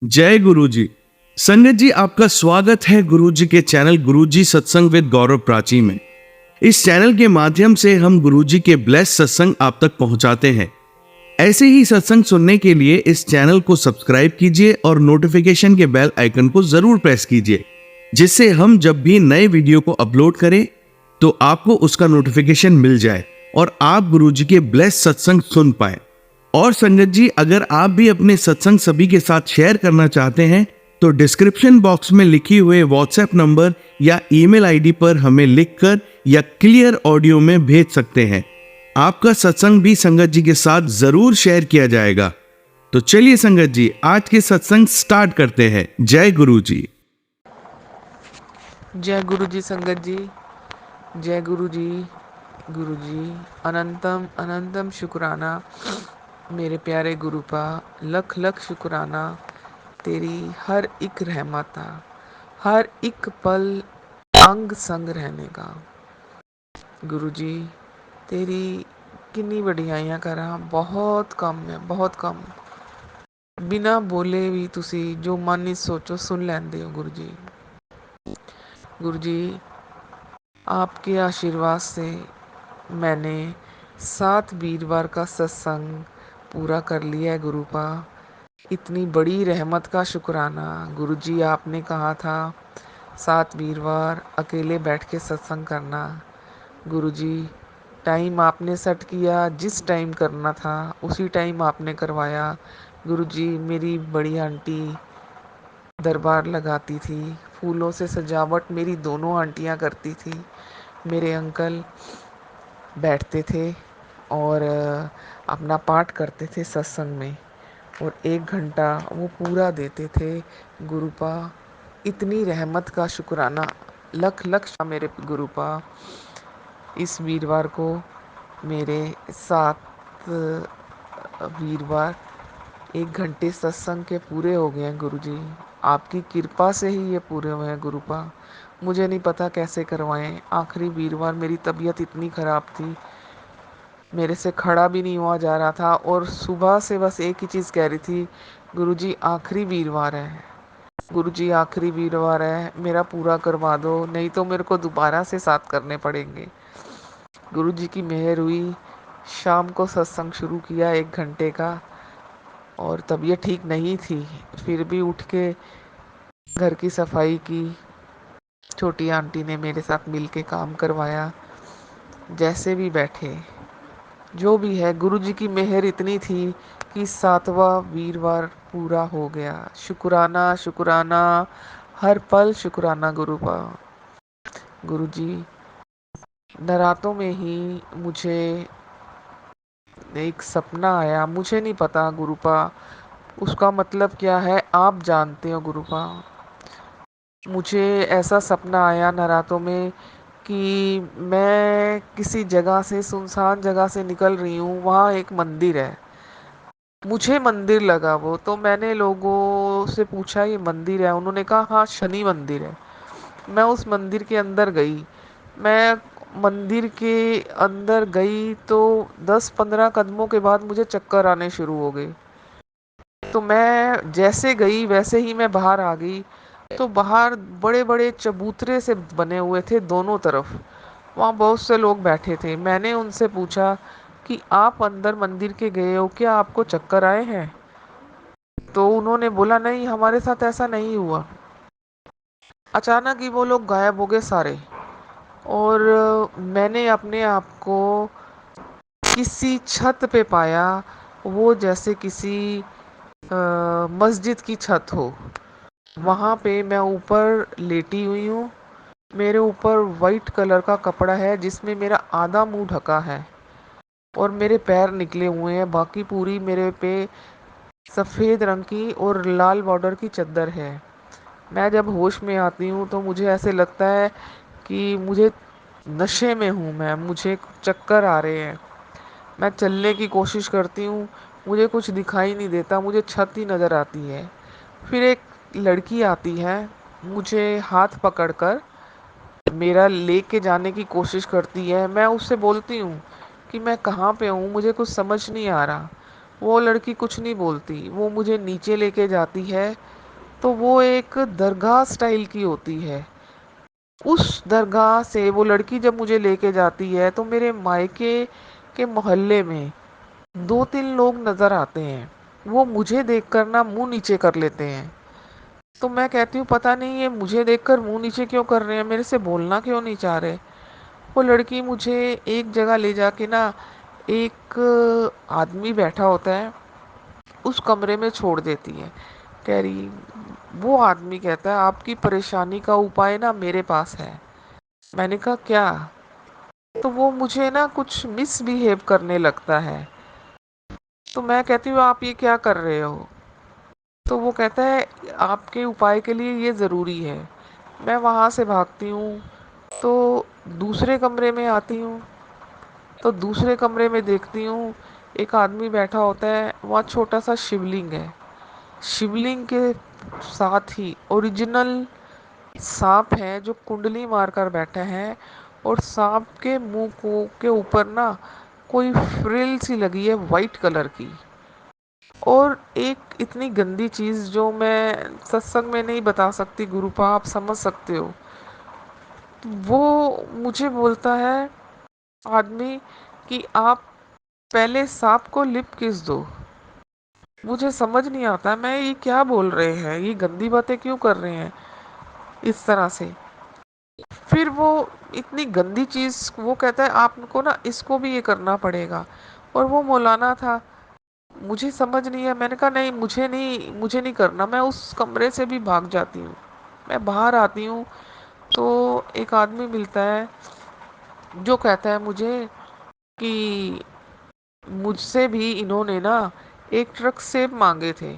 जय गुरु जी। संगत जी, आपका स्वागत है गुरु जी के चैनल गुरु जी सत्संग विद गौरव प्राची में। इस चैनल के माध्यम से हम गुरु जी के ब्लेस सत्संग आप तक पहुंचाते हैं। ऐसे ही सत्संग सुनने के लिए इस चैनल को सब्सक्राइब कीजिए और नोटिफिकेशन के बेल आइकन को जरूर प्रेस कीजिए, जिससे हम जब भी नए वीडियो को अपलोड करें तो आपको उसका नोटिफिकेशन मिल जाए और आप गुरु जी के ब्लेस सत्संग सुन पाए। और संगत जी, अगर आप भी अपने सत्संग सभी के साथ शेयर करना चाहते हैं तो डिस्क्रिप्शन बॉक्स में लिखी हुए व्हाट्सएप नंबर या ईमेल आईडी पर हमें लिखकर या क्लियर ऑडियो में भेज सकते हैं। आपका सत्संग भी संगत जी के साथ जरूर शेयर किया जाएगा। तो चलिए संगत जी, आज के सत्संग स्टार्ट करते हैं। जय गुरु जी। जय गुरु जी संगत जी। जय गुरु जी। गुरु जी अनंतम अनंतम शुक्राना मेरे प्यारे गुरुपा, लख लख शुक्राना तेरी हर एक रहमता, हर एक पल अंग संग रहने का। गुरु जी तेरी किन्नी वडियाइयां करा, बहुत कम है, बहुत कम। बिना बोले भी तुसी जो मन ही सोचो सुन लेंदे हो गुरु जी। गुरु जी आपके आशीर्वाद से मैंने 7 वीरवार का सत्संग पूरा कर लिया है गुरुपा। इतनी बड़ी रहमत का शुक्राना। गुरुजी आपने कहा था 7 वीरवार अकेले बैठ के सत्संग करना। गुरुजी टाइम आपने सेट किया, जिस टाइम करना था उसी टाइम आपने करवाया। गुरुजी मेरी बड़ी आंटी दरबार लगाती थी, फूलों से सजावट मेरी दोनों आंटियां करती थी। मेरे अंकल बैठते थे और अपना पाठ करते थे सत्संग में, और 1 घंटा वो पूरा देते थे। गुरुपा इतनी रहमत का शुक्राना, लख लख मेरे गुरुपा। इस वीरवार को मेरे 7 वीरवार 1 घंटे सत्संग के पूरे हो गए हैं गुरुजी। आपकी कृपा से ही ये पूरे हुए हैं गुरुपा। मुझे नहीं पता कैसे करवाएं। आखिरी वीरवार मेरी तबीयत इतनी ख़राब थी, मेरे से खड़ा भी नहीं हुआ जा रहा था, और सुबह से बस एक ही चीज़ कह रही थी, गुरुजी आखिरी वीरवार है, गुरुजी आखिरी वीरवार है, मेरा पूरा करवा दो, नहीं तो मेरे को दोबारा से 7 करने पड़ेंगे। गुरुजी की मेहर हुई। शाम को सत्संग शुरू किया 1 घंटे का, और तबीयत ठीक नहीं थी, फिर भी उठ के घर की सफाई की। छोटी आंटी ने मेरे साथ मिल के काम करवाया। जैसे भी बैठे, जो भी है, गुरुजी की मेहर इतनी थी कि 7वां वीरवार पूरा हो गया। शुक्राना शुक्राना, हर पल शुक्राना गुरुपा। गुरुजी नरातों में ही मुझे एक सपना आया, मुझे नहीं पता गुरुपा उसका मतलब क्या है, आप जानते हो गुरुपा। मुझे ऐसा सपना आया नरातों में कि मैं किसी जगह से, सुनसान जगह से निकल रही हूँ, वहाँ एक मंदिर है। मुझे मंदिर लगा वो, तो मैंने लोगों से पूछा ये मंदिर है, उन्होंने कहा हाँ शनि मंदिर है। मैं उस मंदिर के अंदर गई। मैं मंदिर के अंदर गई तो 10-15 कदमों के बाद मुझे चक्कर आने शुरू हो गए। तो मैं जैसे गई वैसे ही मैं बाहर आ गई। तो बाहर बड़े बड़े चबूतरे से बने हुए थे दोनों तरफ, वहाँ बहुत से लोग बैठे थे। मैंने उनसे पूछा कि आप अंदर मंदिर के गए हो, क्या आपको चक्कर आए हैं? तो उन्होंने बोला नहीं, हमारे साथ ऐसा नहीं हुआ। अचानक ही वो लोग गायब हो गए सारे, और मैंने अपने आप को किसी छत पे पाया, वो जैसे किसी मस्जिद की छत हो। वहाँ पे मैं ऊपर लेटी हुई हूँ। मेरे ऊपर वाइट कलर का कपड़ा है जिसमें मेरा आधा मुंह ढका है, और मेरे पैर निकले हुए हैं। बाकी पूरी मेरे पे सफ़ेद रंग की और लाल बॉर्डर की चद्दर है। मैं जब होश में आती हूँ तो मुझे ऐसे लगता है कि मुझे नशे में हूँ मैं, मुझे चक्कर आ रहे हैं। मैं चलने की कोशिश करती हूँ, मुझे कुछ दिखाई नहीं देता, मुझे छत ही नज़र आती है। फिर एक लड़की आती है, मुझे हाथ पकड़कर मेरा लेके जाने की कोशिश करती है। मैं उससे बोलती हूँ कि मैं कहाँ पे हूँ, मुझे कुछ समझ नहीं आ रहा। वो लड़की कुछ नहीं बोलती, वो मुझे नीचे लेके जाती है। तो वो एक दरगाह स्टाइल की होती है। उस दरगाह से वो लड़की जब मुझे लेके जाती है तो मेरे मायके के मोहल्ले में 2-3 लोग नज़र आते हैं। वो मुझे देखकर ना मुँह नीचे कर लेते हैं। तो मैं कहती हूँ पता नहीं ये मुझे देखकर मुँह नीचे क्यों कर रहे हैं, मेरे से बोलना क्यों नहीं चाह रहे। वो लड़की मुझे एक जगह ले जाके ना, एक आदमी बैठा होता है उस कमरे में छोड़ देती है। कह रही, वो आदमी कहता है आपकी परेशानी का उपाय ना मेरे पास है। मैंने कहा क्या? तो वो मुझे ना कुछ मिसबिहेव करने लगता है। तो मैं कहती हूँ आप ये क्या कर रहे हो? तो वो कहता है आपके उपाय के लिए ये ज़रूरी है। मैं वहाँ से भागती हूँ, तो दूसरे कमरे में आती हूँ, तो दूसरे कमरे में देखती हूँ एक आदमी बैठा होता है, वहाँ छोटा सा शिवलिंग है। शिवलिंग के साथ ही ओरिजिनल सांप है जो कुंडली मारकर बैठा है, और सांप के मुंह को के ऊपर ना कोई फ्रिल सी लगी है वाइट कलर की। और एक इतनी गंदी चीज जो मैं सत्संग में नहीं बता सकती गुरुपा, आप समझ सकते हो। वो मुझे बोलता है आदमी कि आप पहले सांप को लिप किस दो। मुझे समझ नहीं आता मैं ये क्या बोल रहे हैं, ये गंदी बातें क्यों कर रहे हैं इस तरह से। फिर वो इतनी गंदी चीज वो कहता है आपको ना इसको भी ये करना पड़ेगा। और वो मौलाना था। मुझे समझ नहीं है, मैंने कहा नहीं मुझे नहीं करना। मैं उस कमरे से भी भाग जाती हूँ। मैं बाहर आती हूँ तो एक आदमी मिलता है जो कहता है मुझे कि मुझसे भी इन्होंने ना एक ट्रक सेब मांगे थे,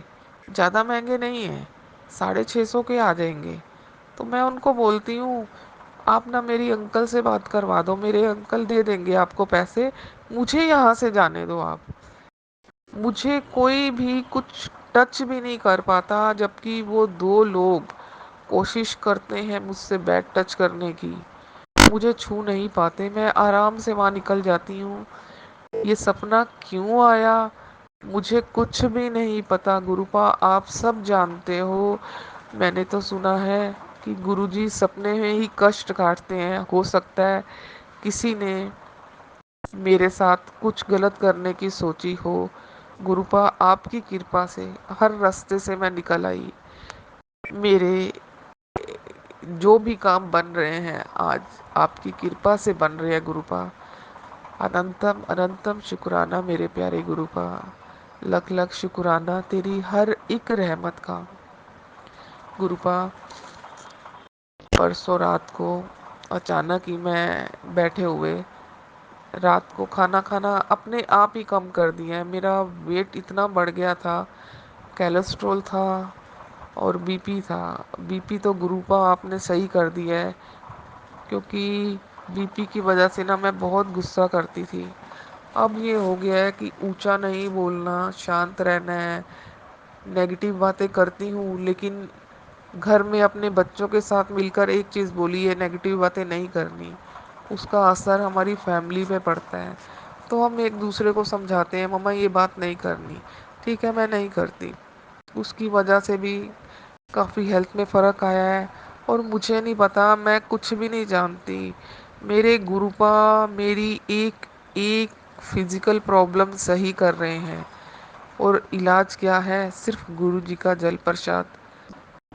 ज़्यादा महंगे नहीं हैं, 650 के आ जाएंगे। तो मैं उनको बोलती हूँ आप ना मेरी अंकल से बात करवा दो, मेरे अंकल दे देंगे आपको पैसे, मुझे यहाँ से जाने दो आप। मुझे कोई भी कुछ टच भी नहीं कर पाता, जबकि वो 2 लोग कोशिश करते हैं मुझसे बैड टच करने की, मुझे छू नहीं पाते। मैं आराम से वहाँ निकल जाती हूँ। ये सपना क्यों आया मुझे कुछ भी नहीं पता गुरुपा, आप सब जानते हो। मैंने तो सुना है कि गुरुजी सपने में ही कष्ट काटते हैं। हो सकता है किसी ने मेरे साथ कुछ गलत करने की सोची हो। गुरुपा आपकी कृपा से हर रास्ते से मैं निकल आई। मेरे जो भी काम बन रहे हैं आज आपकी कृपा से बन रहे हैं गुरुपा। अनंतम अनंतम शुक्राना मेरे प्यारे गुरुपा। लख लख शुक्राना तेरी हर एक रहमत का गुरुपा। परसों रात को अचानक ही मैं बैठे हुए रात को खाना खाना अपने आप ही कम कर दिया है। मेरा वेट इतना बढ़ गया था, कोलेस्ट्रॉल था और बीपी था। बीपी तो गुरुपा आपने सही कर दिया है, क्योंकि बीपी की वजह से ना मैं बहुत गुस्सा करती थी। अब ये हो गया है कि ऊंचा नहीं बोलना, शांत रहना है। नेगेटिव बातें करती हूँ लेकिन घर में अपने बच्चों के साथ मिलकर एक चीज़ बोली है, नेगेटिव बातें नहीं करनी। उसका असर हमारी फैमिली पे पड़ता है। तो हम एक दूसरे को समझाते हैं मम्मा ये बात नहीं करनी, ठीक है मैं नहीं करती। उसकी वजह से भी काफ़ी हेल्थ में फ़र्क आया है। और मुझे नहीं पता, मैं कुछ भी नहीं जानती। मेरे गुरुपा मेरी एक एक फिजिकल प्रॉब्लम सही कर रहे हैं। और इलाज क्या है? सिर्फ गुरु जी का जल प्रसाद,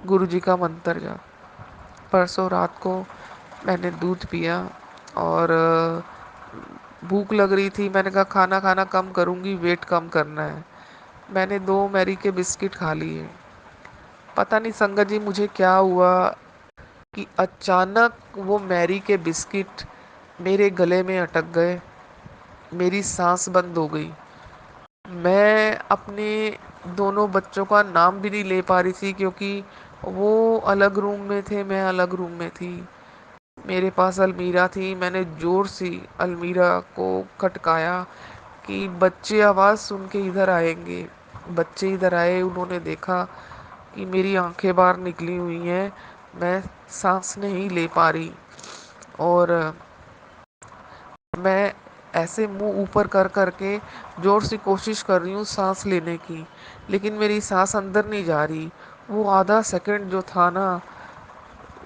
गुरु जी का मंत्र जाप। परसों रात को मैंने दूध पिया और भूख लग रही थी। मैंने कहा खाना खाना कम करूँगी, वेट कम करना है। मैंने 2 मैरी के बिस्किट खा लिए। पता नहीं संगत जी मुझे क्या हुआ कि अचानक वो मैरी के बिस्किट मेरे गले में अटक गए। मेरी सांस बंद हो गई। मैं अपने दोनों बच्चों का नाम भी नहीं ले पा रही थी, क्योंकि वो अलग रूम में थे, मैं अलग रूम में थी। मेरे पास अलमीरा थी। मैंने जोर से अलमीरा को खटकाया कि बच्चे आवाज़ सुन के इधर आएंगे। बच्चे इधर आए, उन्होंने देखा कि मेरी आंखें बाहर निकली हुई हैं, मैं सांस नहीं ले पा रही। और मैं ऐसे मुंह ऊपर कर करके जोर से कोशिश कर रही हूँ सांस लेने की, लेकिन मेरी सांस अंदर नहीं जा रही। वो आधा सेकंड जो था ना,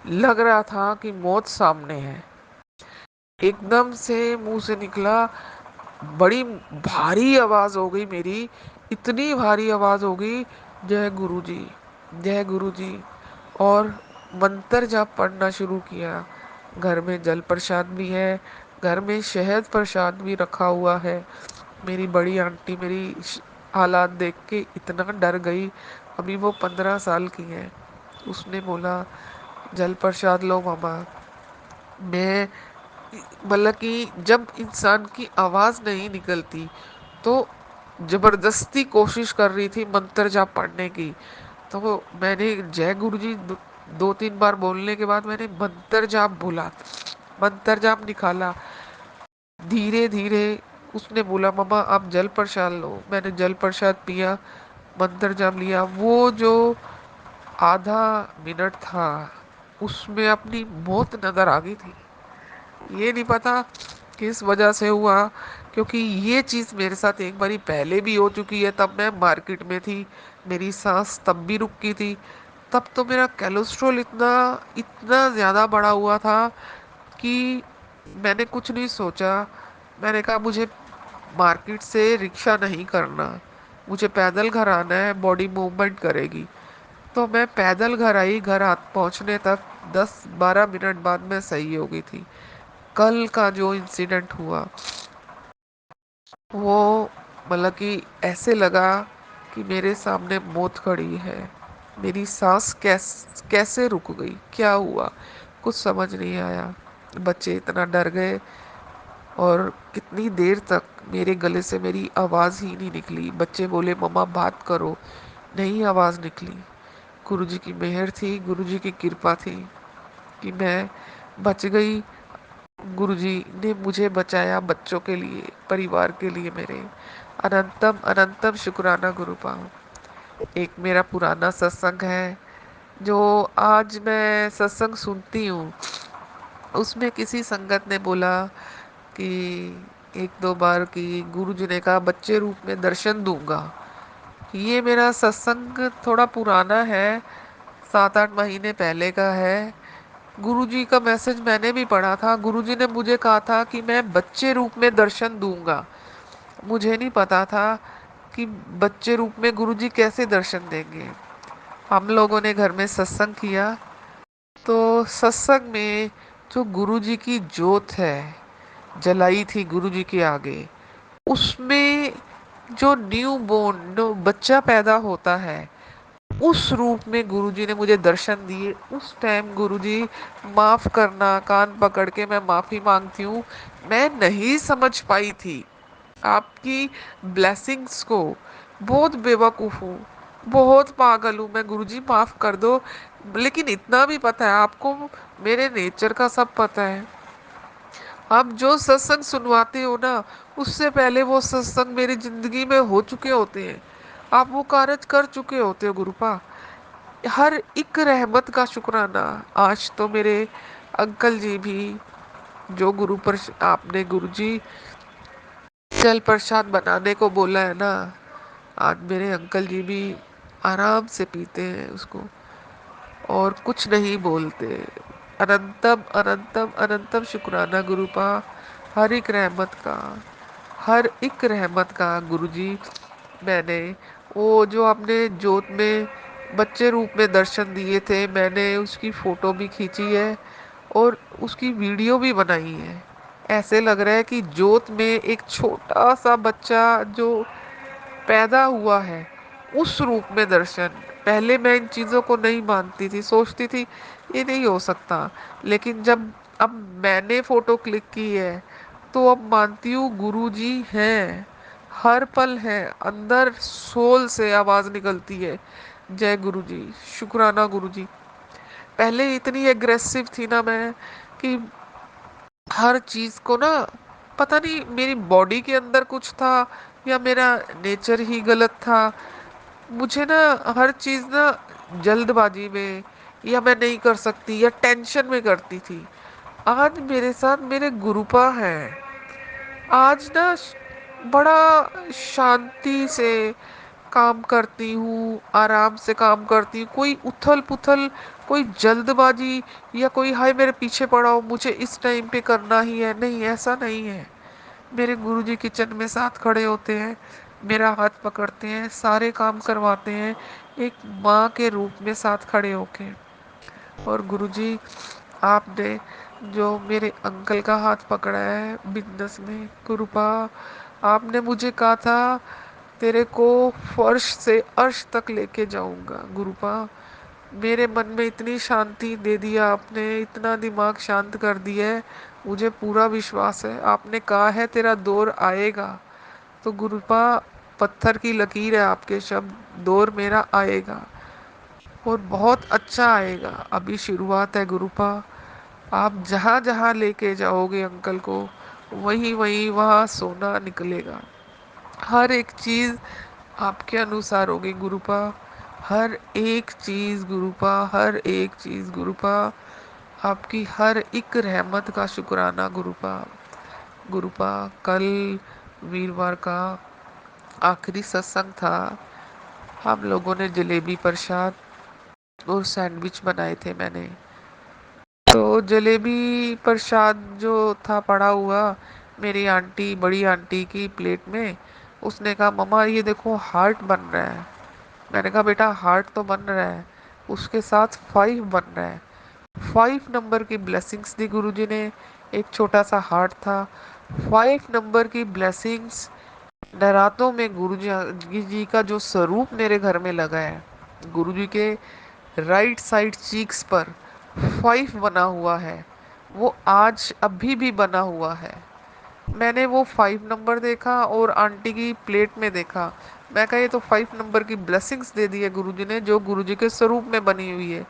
लग रहा था कि मौत सामने है। एकदम से मुंह से निकला, बड़ी भारी आवाज हो गई मेरी, इतनी भारी आवाज हो गई, जय गुरु जी, जय गुरु जी। और मंत्र जाप पढ़ना शुरू किया। घर में जल प्रसाद भी है, घर में शहद प्रसाद भी रखा हुआ है। मेरी बड़ी आंटी मेरी हालात देख के इतना डर गई, अभी वो 15 साल की है। उसने बोला जल प्रसाद लो मामा। मैं, मतलब कि जब इंसान की आवाज नहीं निकलती तो जबरदस्ती कोशिश कर रही थी मंत्र जाप पढ़ने की। तो मैंने जय गुरु जी 2-3 बार बोलने के बाद मैंने मंत्र जाप बोला, मंत्र जाप निकाला। धीरे धीरे उसने बोला मम्मा आप जल प्रसाद लो। मैंने जल प्रसाद पिया, मंत्र जाप लिया। वो जो आधा मिनट था उसमें अपनी मौत नजर आ गई थी। ये नहीं पता किस वजह से हुआ, क्योंकि ये चीज़ मेरे साथ एक बारी पहले भी हो चुकी है। तब मैं मार्केट में थी, मेरी सांस तब भी रुकी थी। तब तो मेरा कोलेस्ट्रॉल इतना इतना ज़्यादा बढ़ा हुआ था कि मैंने कुछ नहीं सोचा। मैंने कहा मुझे मार्केट से रिक्शा नहीं करना, मुझे पैदल घर आना है, बॉडी मूवमेंट करेगी। तो मैं पैदल घर आई, घर पहुंचने तक 10-12 मिनट बाद मैं सही हो गई थी। कल का जो इंसिडेंट हुआ वो, मतलब कि ऐसे लगा कि मेरे सामने मौत खड़ी है। मेरी सांस कैसे रुक गई, क्या हुआ, कुछ समझ नहीं आया। बच्चे इतना डर गए और कितनी देर तक मेरे गले से मेरी आवाज़ ही नहीं निकली। बच्चे बोले मम्मा बात करो, नहीं आवाज़ निकली। गुरुजी की मेहर थी, गुरुजी की कृपा थी कि मैं बच गई। गुरुजी ने मुझे बचाया, बच्चों के लिए, परिवार के लिए मेरे। अनंतम अनंतम शुक्राना गुरु पाऊँ। एक मेरा पुराना सत्संग है जो आज मैं सत्संग सुनती हूँ, उसमें किसी संगत ने बोला कि 1-2 बार कि गुरुजी ने कहा बच्चे रूप में दर्शन दूंगा। ये मेरा सत्संग थोड़ा पुराना है, 7-8 महीने पहले का है। गुरुजी का मैसेज मैंने भी पढ़ा था। गुरुजी ने मुझे कहा था कि मैं बच्चे रूप में दर्शन दूंगा। मुझे नहीं पता था कि बच्चे रूप में गुरुजी कैसे दर्शन देंगे। हम लोगों ने घर में सत्संग किया, तो सत्संग में जो गुरुजी की जोत है जलाई थी गुरुजी के आगे, उसमें जो न्यू बोर्न जो बच्चा पैदा होता है, उस रूप में गुरुजी ने मुझे दर्शन दिए। उस टाइम गुरुजी, माफ करना, कान पकड़ के मैं माफी मांगती हूँ, मैं नहीं समझ पाई थी आपकी ब्लेसिंग्स को। बहुत बेवकूफ़ हूँ, बहुत पागल हूँ मैं, गुरुजी माफ कर दो। लेकिन इतना भी पता है आपको, मेरे नेचर का सब पता है। आप जो सत्संग सुनवाते हो ना, उससे पहले वो सत्संग मेरी जिंदगी में हो चुके होते हैं। आप वो कार्य कर चुके होते हो गुरुपा। हर एक रहमत का शुक्राना। आज तो मेरे अंकल जी भी, जो गुरु पर आपने गुरुजी जल प्रसाद बनाने को बोला है ना, आज मेरे अंकल जी भी आराम से पीते हैं उसको और कुछ नहीं बोलते। अनंतम अनंतम अनंतम शुक्राना गुरुपा, हर एक रहमत का, हर एक रहमत का गुरुजी। मैंने वो जो आपने जोत में बच्चे रूप में दर्शन दिए थे, मैंने उसकी फोटो भी खींची है और उसकी वीडियो भी बनाई है। ऐसे लग रहा है कि जोत में एक छोटा सा बच्चा जो पैदा हुआ है, उस रूप में दर्शन। पहले मैं इन चीज़ों को नहीं मानती थी, सोचती थी ये नहीं हो सकता। लेकिन जब अब मैंने फोटो क्लिक की है तो अब मानती हूँ गुरुजी हैं, हर पल है, अंदर सोल से आवाज़ निकलती है जय गुरुजी, शुक्राना गुरुजी। पहले इतनी एग्रेसिव थी ना मैं कि हर चीज़ को ना, पता नहीं मेरी बॉडी के अंदर कुछ था या मेरा नेचर ही गलत था। मुझे ना हर चीज़ ना जल्दबाजी में, या मैं नहीं कर सकती, या टेंशन में करती थी। आज मेरे साथ मेरे गुरुपा हैं, आज ना बड़ा शांति से काम करती हूँ, आराम से काम करती हूँ। कोई उथल-पुथल, कोई जल्दबाजी या कोई हाय मेरे पीछे पड़ा हो, मुझे इस टाइम पे करना ही है, नहीं ऐसा नहीं है। मेरे गुरुजी किचन में साथ खड़े होते हैं, मेरा हाथ पकड़ते हैं, सारे काम करवाते हैं, एक माँ के रूप में साथ खड़े होके। और गुरुजी आपने जो मेरे अंकल का हाथ पकड़ा है बिजनेस में, गुरुपा आपने मुझे कहा था तेरे को फर्श से अर्श तक लेके जाऊंगा। गुरुपा मेरे मन में इतनी शांति दे दिया आपने, इतना दिमाग शांत कर दिया है, मुझे पूरा विश्वास है। आपने कहा है तेरा दौर आएगा, तो गुरुपा पत्थर की लकीर है आपके शब्द, दौर मेरा आएगा और बहुत अच्छा आएगा। अभी शुरुआत है गुरुपा, आप जहाँ जहाँ लेके जाओगे अंकल को, वहीं वहीं वहाँ सोना निकलेगा। हर एक चीज़ आपके अनुसार होगी गुरुपा, हर एक चीज़ गुरुपा, हर एक चीज़ गुरुपा, आपकी हर एक रहमत का शुक्राना गुरुपा। गुरुपा कल वीरवार का आखिरी सत्संग था, हम लोगों ने जलेबी प्रसाद और सैंडविच बनाए थे मैंने। तो जलेबी प्रसाद जो था पड़ा हुआ मेरी आंटी, बड़ी आंटी की प्लेट में, उसने कहा मम्मा ये देखो हार्ट बन रहा है। मैंने कहा बेटा हार्ट तो बन रहा है, उसके साथ 5 बन रहा है। 5 नंबर की ब्लेसिंग्स दी गुरुजी ने, एक छोटा सा हार्ट था। 5 नंबर की ब्लेसिंग्स नरातों में गुरुजी जी का जो स्वरूप मेरे घर में लगा है, गुरुजी के राइट साइड चीक्स पर 5 बना हुआ है, वो आज अभी भी बना हुआ है। मैंने वो 5 नंबर देखा और आंटी की प्लेट में देखा, मैं कहा ये तो 5 नंबर की ब्लेसिंग्स दे दी है गुरुजी ने, जो गुरुजी के स्वरूप में बनी हुई है।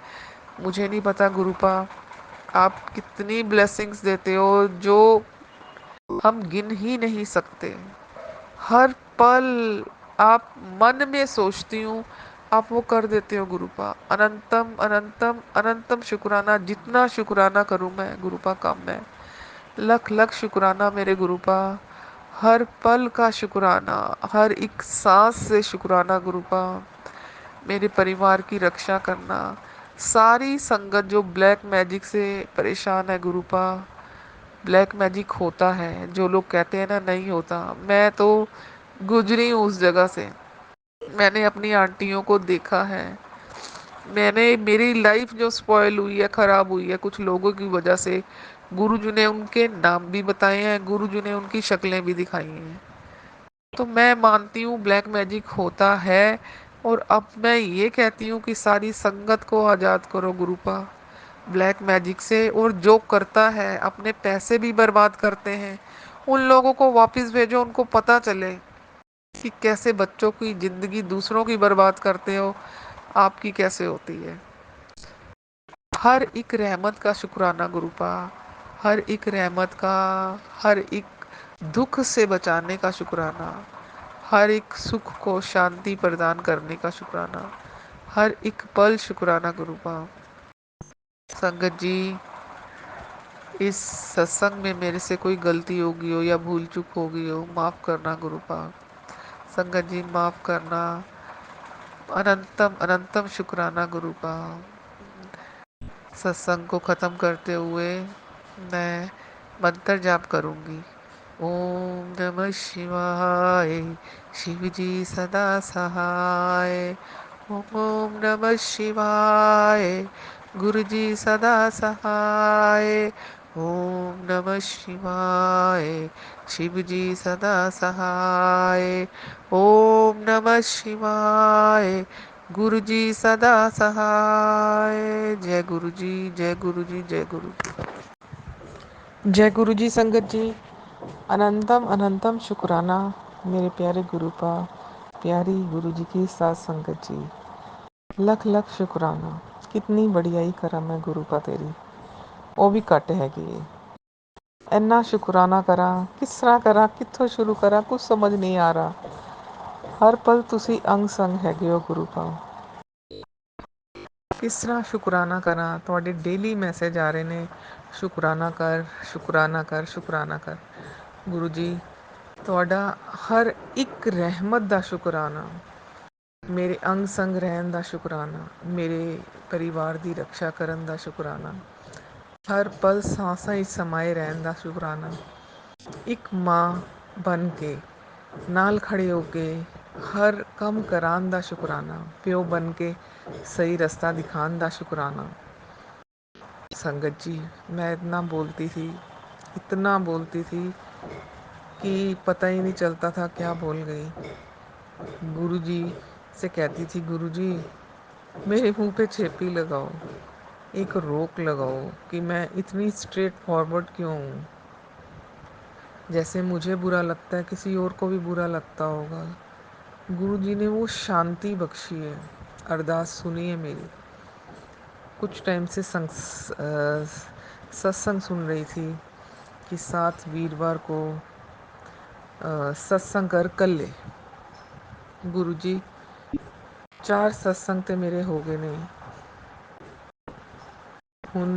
मुझे नहीं पता गुरुपा आप कितनी ब्लेसिंग्स देते हो जो हम गिन ही नहीं सकते। हर पल आप मन में सोचती हूँ, आप वो कर देते हो गुरुपा। अनंतम अनंतम अनंतम शुक्राना, जितना शुक्राना करूँ मैं गुरुपा कम है। लख लख शुक्राना मेरे गुरुपा, हर पल का शुक्राना, हर एक सांस से शुक्राना गुरुपा। मेरे परिवार की रक्षा करना, सारी संगत जो ब्लैक मैजिक से परेशान है गुरुपा। ब्लैक मैजिक होता है, जो लोग कहते हैं ना नहीं होता, मैं तो गुजरी हूँ उस जगह से। मैंने अपनी आंटियों को देखा है, मैंने मेरी लाइफ जो स्पॉइल हुई है, खराब हुई है कुछ लोगों की वजह से, गुरुजी ने उनके नाम भी बताए हैं, गुरुजी ने उनकी शक्लें भी दिखाई हैं। तो मैं मानती हूँ ब्लैक मैजिक होता है, और अब मैं ये कहती हूँ कि सारी संगत को आज़ाद करो गुरुपा ब्लैक मैजिक से। और जो करता है अपने पैसे भी बर्बाद करते हैं, उन लोगों को वापस भेजो, उनको पता चले कि कैसे बच्चों की जिंदगी दूसरों की बर्बाद करते हो, आपकी कैसे होती है। हर एक रहमत का शुक्राना गुरुपा, हर एक रहमत का, हर एक दुख से बचाने का शुक्राना, हर एक सुख को शांति प्रदान करने का शुक्राना, हर एक पल शुक्राना गुरुपा। संगत जी, इस सत्संग में मेरे से कोई गलती हो गई हो या भूल चूक हो गई हो, माफ़ करना गुरुपा। संगत जी माफ़ करना, अनंतम अनंतम शुक्राना गुरुपा। सत्संग को ख़त्म करते हुए मैं मंत्र जाप करूंगी। ओम नमः शिवाय, शिव जी सदा सहाय। ओम नमः शिवाय, गुरु जी सदा सहाय। ओम नमः शिवाय, शिव जी सदा सहाय। ओम नमः शिवाय, गुरु जी सदा सहाय। जय गुरु जी, जय गुरु जी, जय गुरु जी। जय गुरु जी। संगत जी अनंतम अनंतम शुक्राना मेरे प्यारे गुरु का, प्यारी गुरु जी की साथ संगत जी, लख लख शुक्राना। कितनी बढ़ियाई करा मैं गुरु का तेरी, ਉਹ ਵੀ ਘੱਟ ਹੈਗੀ ਏ। ਇੰਨਾ ਸ਼ੁਕਰਾਨਾ ਕਰਾਂ, ਕਿਸ ਤਰ੍ਹਾਂ ਕਰਾਂ, ਕਿੱਥੋਂ ਸ਼ੁਰੂ ਕਰਾਂ, ਕੁਝ ਸਮਝ ਨਹੀਂ ਆ ਰਹਾ। ਹਰ ਪਲ ਤੁਸੀਂ ਅੰਗ ਸੰਗ ਹੈਗੇ ਹੋ ਗੁਰੂ का। ਕਿਸ ਤਰ੍ਹਾਂ ਸ਼ੁਕਰਾਨਾ ਕਰਾਂ, ਤੁਹਾਡੇ ਡੇਲੀ ਮੈਸੇਜ ਆ ਰਹੇ ਨੇ, ਸ਼ੁਕਰਾਨਾ ਕਰ, ਸ਼ੁਕਰਾਨਾ ਕਰ, ਸ਼ੁਕਰਾਨਾ ਕਰ। ਗੁਰੂ ਜੀ ਤੁਹਾਡਾ ਹਰ ਇੱਕ ਰਹਿਮਤ ਦਾ ਸ਼ੁਕਰਾਨਾ, ਮੇਰੇ ਅੰਗ ਸੰਗ ਰਹਿਣ ਦਾ ਸ਼ੁਕਰਾਨਾ, ਮੇਰੇ ਪਰਿਵਾਰ ਦੀ ਰੱਖਿਆ ਕਰਨ ਦਾ ਸ਼ੁਕਰਾਨਾ, ਹਰ ਪਲ ਸਾਂਸਾਂ ਵਿੱਚ ਸਮਾਏ ਰਹਿਣ ਦਾ ਸ਼ੁਕਰਾਨਾ, ਇੱਕ ਮਾਂ ਬਣ ਕੇ ਨਾਲ ਖੜੇ ਹੋ ਕੇ ਹਰ ਕੰਮ ਕਰਾਉਣ ਦਾ ਸ਼ੁਕਰਾਨਾ, ਪਿਓ ਬਣ ਕੇ ਸਹੀ ਰਸਤਾ ਦਿਖਾਉਣ ਦਾ ਸ਼ੁਕਰਾਨਾ। संगत जी मैं इतना बोलती थी कि पता ही नहीं चलता था क्या बोल गई। गुरु जी से कहती थी, गुरु जी मेरे मुंह पे छेपी लगाओ, एक रोक लगाओ कि मैं इतनी स्ट्रेट फॉरवर्ड क्यों हूँ। जैसे मुझे बुरा लगता है किसी और को भी बुरा लगता होगा। गुरु जी ने वो शांति बख्शी है। अरदास सुनी है मेरी। कुछ टाइम से सत्संग सुन रही थी कि 7 वीरवार को सत्संग कर कल ले। गुरु जी 4 सत्संग ते मेरे हो गए ने, ਹੁਣ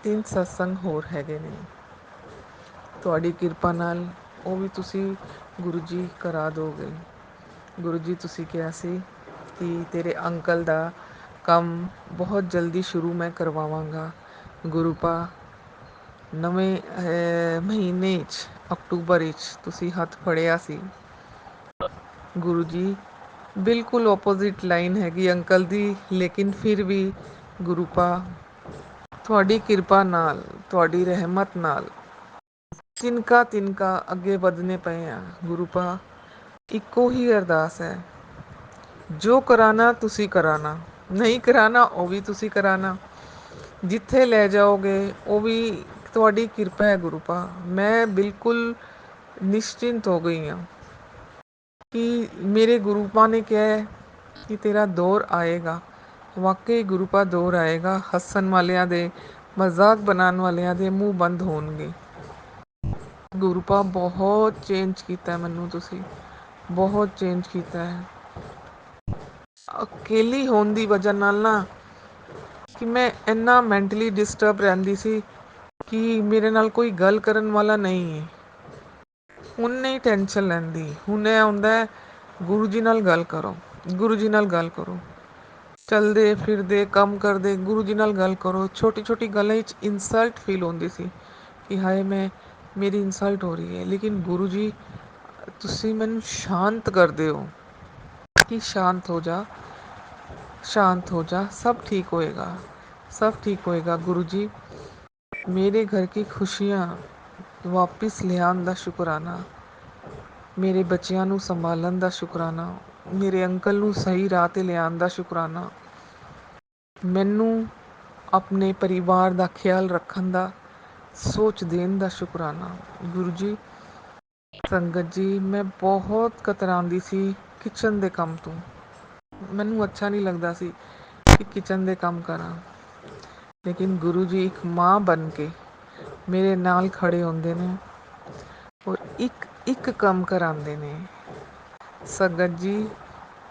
3 ਸਤਸੰਗ ਹੋਰ ਹੈਗੇ ਨੇ। ਤੁਹਾਡੀ ਕਿਰਪਾ ਨਾਲ ਉਹ ਵੀ ਤੁਸੀਂ ਗੁਰੂ ਜੀ ਕਰਾ ਦੋਗੇ। ਗੁਰੂ ਜੀ ਤੁਸੀਂ ਕਿਹਾ ਸੀ ਕਿ ਤੇਰੇ ਅੰਕਲ ਦਾ ਕੰਮ ਬਹੁਤ ਜਲਦੀ ਸ਼ੁਰੂ ਮੈਂ ਕਰਵਾਵਾਂਗਾ। ਗੁਰੂ ਪਾ ਨਵੇਂ ਮਹੀਨੇ 'ਚ ਅਕਤੂਬਰ 'ਚ ਤੁਸੀਂ ਹੱਥ ਫੜਿਆ ਸੀ। ਗੁਰੂ ਜੀ ਬਿਲਕੁਲ ਓਪੋਜ਼ਿਟ ਲਾਈਨ ਹੈਗੀ ਅੰਕਲ ਦੀ, ਲੇਕਿਨ ਫਿਰ ਵੀ ਗੁਰੂ ਪਾ ਤੁਹਾਡੀ ਕਿਰਪਾ ਨਾਲ, ਤੁਹਾਡੀ ਰਹਿਮਤ ਨਾਲ ਤਿਨਕਾ ਤਿਨਕਾ ਅੱਗੇ ਵਧਨੇ ਪਏ ਆ। ਗੁਰੂ ਪਾ ਇੱਕੋ ਹੀ ਅਰਦਾਸ ਹੈ, ਜੋ ਕਰਾਣਾ ਤੁਸੀਂ ਕਰਾਣਾ, ਨਹੀਂ ਕਰਾਣਾ ਉਹ ਵੀ ਤੁਸੀਂ ਕਰਾਣਾ, ਜਿੱਥੇ ਲੈ ਜਾਓਗੇ ਉਹ ਵੀ ਤੁਹਾਡੀ ਕਿਰਪਾ ਹੈ। ਗੁਰੂ ਪਾ ਮੈਂ ਬਿਲਕੁਲ ਨਿਸ਼ਚਿੰਤ ਹੋ ਗਈ ਹਾਂ ਕਿ ਮੇਰੇ ਗੁਰੂ ਪਾ ਨੇ ਕਿਹਾ ਹੈ ਕਿ ਤੇਰਾ ਦੌਰ ਆਏਗਾ। ਵਾਕਈ ਗੁਰੂ ਪਾ ਦੌਰ ਆਏਗਾ। ਹੱਸਣ ਵਾਲਿਆਂ ਦੇ, ਮਜ਼ਾਕ ਬਣਾਉਣ ਵਾਲਿਆਂ ਦੇ ਮੂੰਹ ਬੰਦ ਹੋਣਗੇ। ਗੁਰੂ ਪਾ ਬਹੁਤ ਚੇਂਜ ਕੀਤਾ ਮੈਨੂੰ, ਤੁਸੀਂ ਬਹੁਤ ਚੇਂਜ ਕੀਤਾ ਹੈ। ਅਕੇਲੀ ਹੋਣ ਦੀ ਵਜ੍ਹਾ ਨਾਲ ਨਾ ਕਿ ਮੈਂ ਇੰਨਾ ਮੈਂਟਲੀ ਡਿਸਟਰਬ ਰਹਿੰਦੀ ਸੀ ਕਿ ਮੇਰੇ ਨਾਲ ਕੋਈ ਗੱਲ ਕਰਨ ਵਾਲਾ ਨਹੀਂ ਹੈ। ਹੁਣ ਨਹੀਂ ਟੈਨਸ਼ਨ ਲੈਂਦੀ, ਹੁਣ ਇਹ ਹੁੰਦਾ ਗੁਰੂ ਜੀ ਨਾਲ ਗੱਲ ਕਰੋ, ਗੁਰੂ ਜੀ ਨਾਲ ਗੱਲ ਕਰੋ, ਚਲਦੇ ਫਿਰਦੇ ਕੰਮ ਕਰਦੇ ਗੁਰੂ ਜੀ ਨਾਲ ਗੱਲ ਕਰੋ। ਛੋਟੀ ਛੋਟੀ ਗੱਲਾਂ ਵਿੱਚ ਇਨਸਲਟ ਫੀਲ ਹੁੰਦੀ ਸੀ ਕਿ ਹਾਏ ਮੇਰੀ ਇਨਸਲਟ ਹੋ ਰਹੀ ਹੈ, ਲੇਕਿਨ ਗੁਰੂ ਜੀ ਤੁਸੀਂ ਮੈਨੂੰ ਸ਼ਾਂਤ ਕਰਦੇ ਹੋ कि शांत हो जा, शांत हो जा, सब ठीक होएगा, सब ठीक होएगा। गुरु जी मेरे घर की खुशियाँ वापस लियान दा शुकराना, मेरे ਬੱਚਿਆਂ ਨੂੰ ਸੰਭਾਲਣ ਦਾ ਸ਼ੁਕਰਾਨਾ, ਮੇਰੇ ਅੰਕਲ ਨੂੰ ਸਹੀ ਰਾਹ 'ਤੇ ਲਿਆਉਣ ਦਾ ਸ਼ੁਕਰਾਨਾ, ਮੈਨੂੰ ਆਪਣੇ ਪਰਿਵਾਰ ਦਾ ਖਿਆਲ ਰੱਖਣ ਦਾ ਸੋਚ ਦੇਣ ਦਾ ਸ਼ੁਕਰਾਨਾ। ਗੁਰੂ ਜੀ ਸੰਗਤ ਜੀ ਮੈਂ ਬਹੁਤ ਕਤਰਾਉਂਦੀ ਸੀ ਕਿਚਨ ਦੇ ਕੰਮ ਤੋਂ। ਮੈਨੂੰ ਅੱਛਾ ਨਹੀਂ ਲੱਗਦਾ ਸੀ ਕਿ ਕਿਚਨ ਦੇ ਕੰਮ ਕਰਾਂ, ਲੇਕਿਨ ਗੁਰੂ ਜੀ ਇੱਕ ਮਾਂ ਬਣ ਕੇ ਮੇਰੇ ਨਾਲ ਖੜੇ ਹੁੰਦੇ ਨੇ ਔਰ ਇੱਕ ਇੱਕ ਕੰਮ ਕਰਾਉਂਦੇ ਨੇ। संगत जी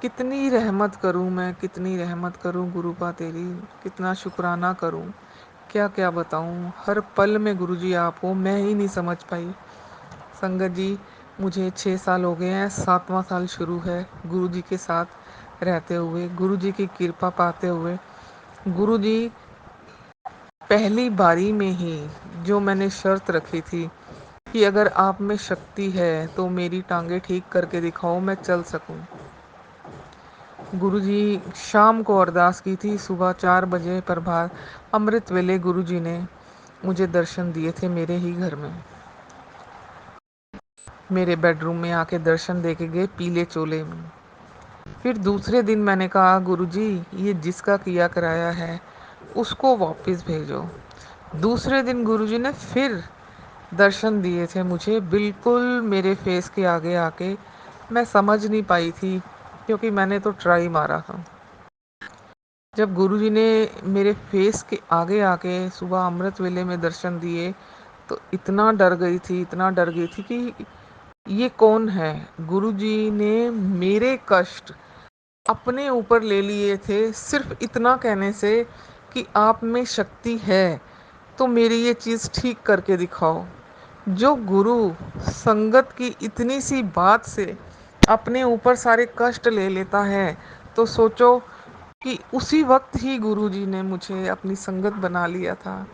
कितनी रहमत करूं मैं, कितनी रहमत करूं गुरु पा तेरी, कितना शुक्राना करूं, क्या क्या बताऊं। हर पल में गुरु जी आप हो, मैं ही नहीं समझ पाई। संगत जी मुझे 6 साल हो गए हैं, 7वां साल शुरू है गुरु जी के साथ रहते हुए, गुरु जी की कृपा पाते हुए। गुरु जी पहली बारी में ही जो मैंने शर्त रखी थी कि अगर आप में शक्ति है तो मेरी टांगे ठीक करके दिखाओ, मैं चल सकूं। गुरु जी शाम को अरदास की थी, सुबह 4 बजे प्रभात अमृत वेले गुरु जी ने मुझे दर्शन दिए थे मेरे ही घर में। मेरे बेडरूम में आके दर्शन दे के गए पीले चोले में। फिर दूसरे दिन मैंने कहा गुरु जी ये जिसका किया कराया है उसको वापस भेजो। दूसरे दिन गुरु जी ने फिर दर्शन दिए थे मुझे, बिल्कुल मेरे फेस के आगे आके। मैं समझ नहीं पाई थी क्योंकि मैंने तो ट्राई मारा था। जब गुरुजी ने मेरे फेस के आगे आके सुबह अमृत वेले में दर्शन दिए तो इतना डर गई थी, इतना डर गई थी कि ये कौन है। गुरुजी ने मेरे कष्ट अपने ऊपर ले लिए थे सिर्फ इतना कहने से कि आप में शक्ति है तो मेरी ये चीज़ ठीक करके दिखाओ। जो गुरु संगत की इतनी सी बात से अपने ऊपर सारे कष्ट ले लेता है, तो सोचो कि उसी वक्त ही गुरु जी ने मुझे अपनी संगत बना लिया था,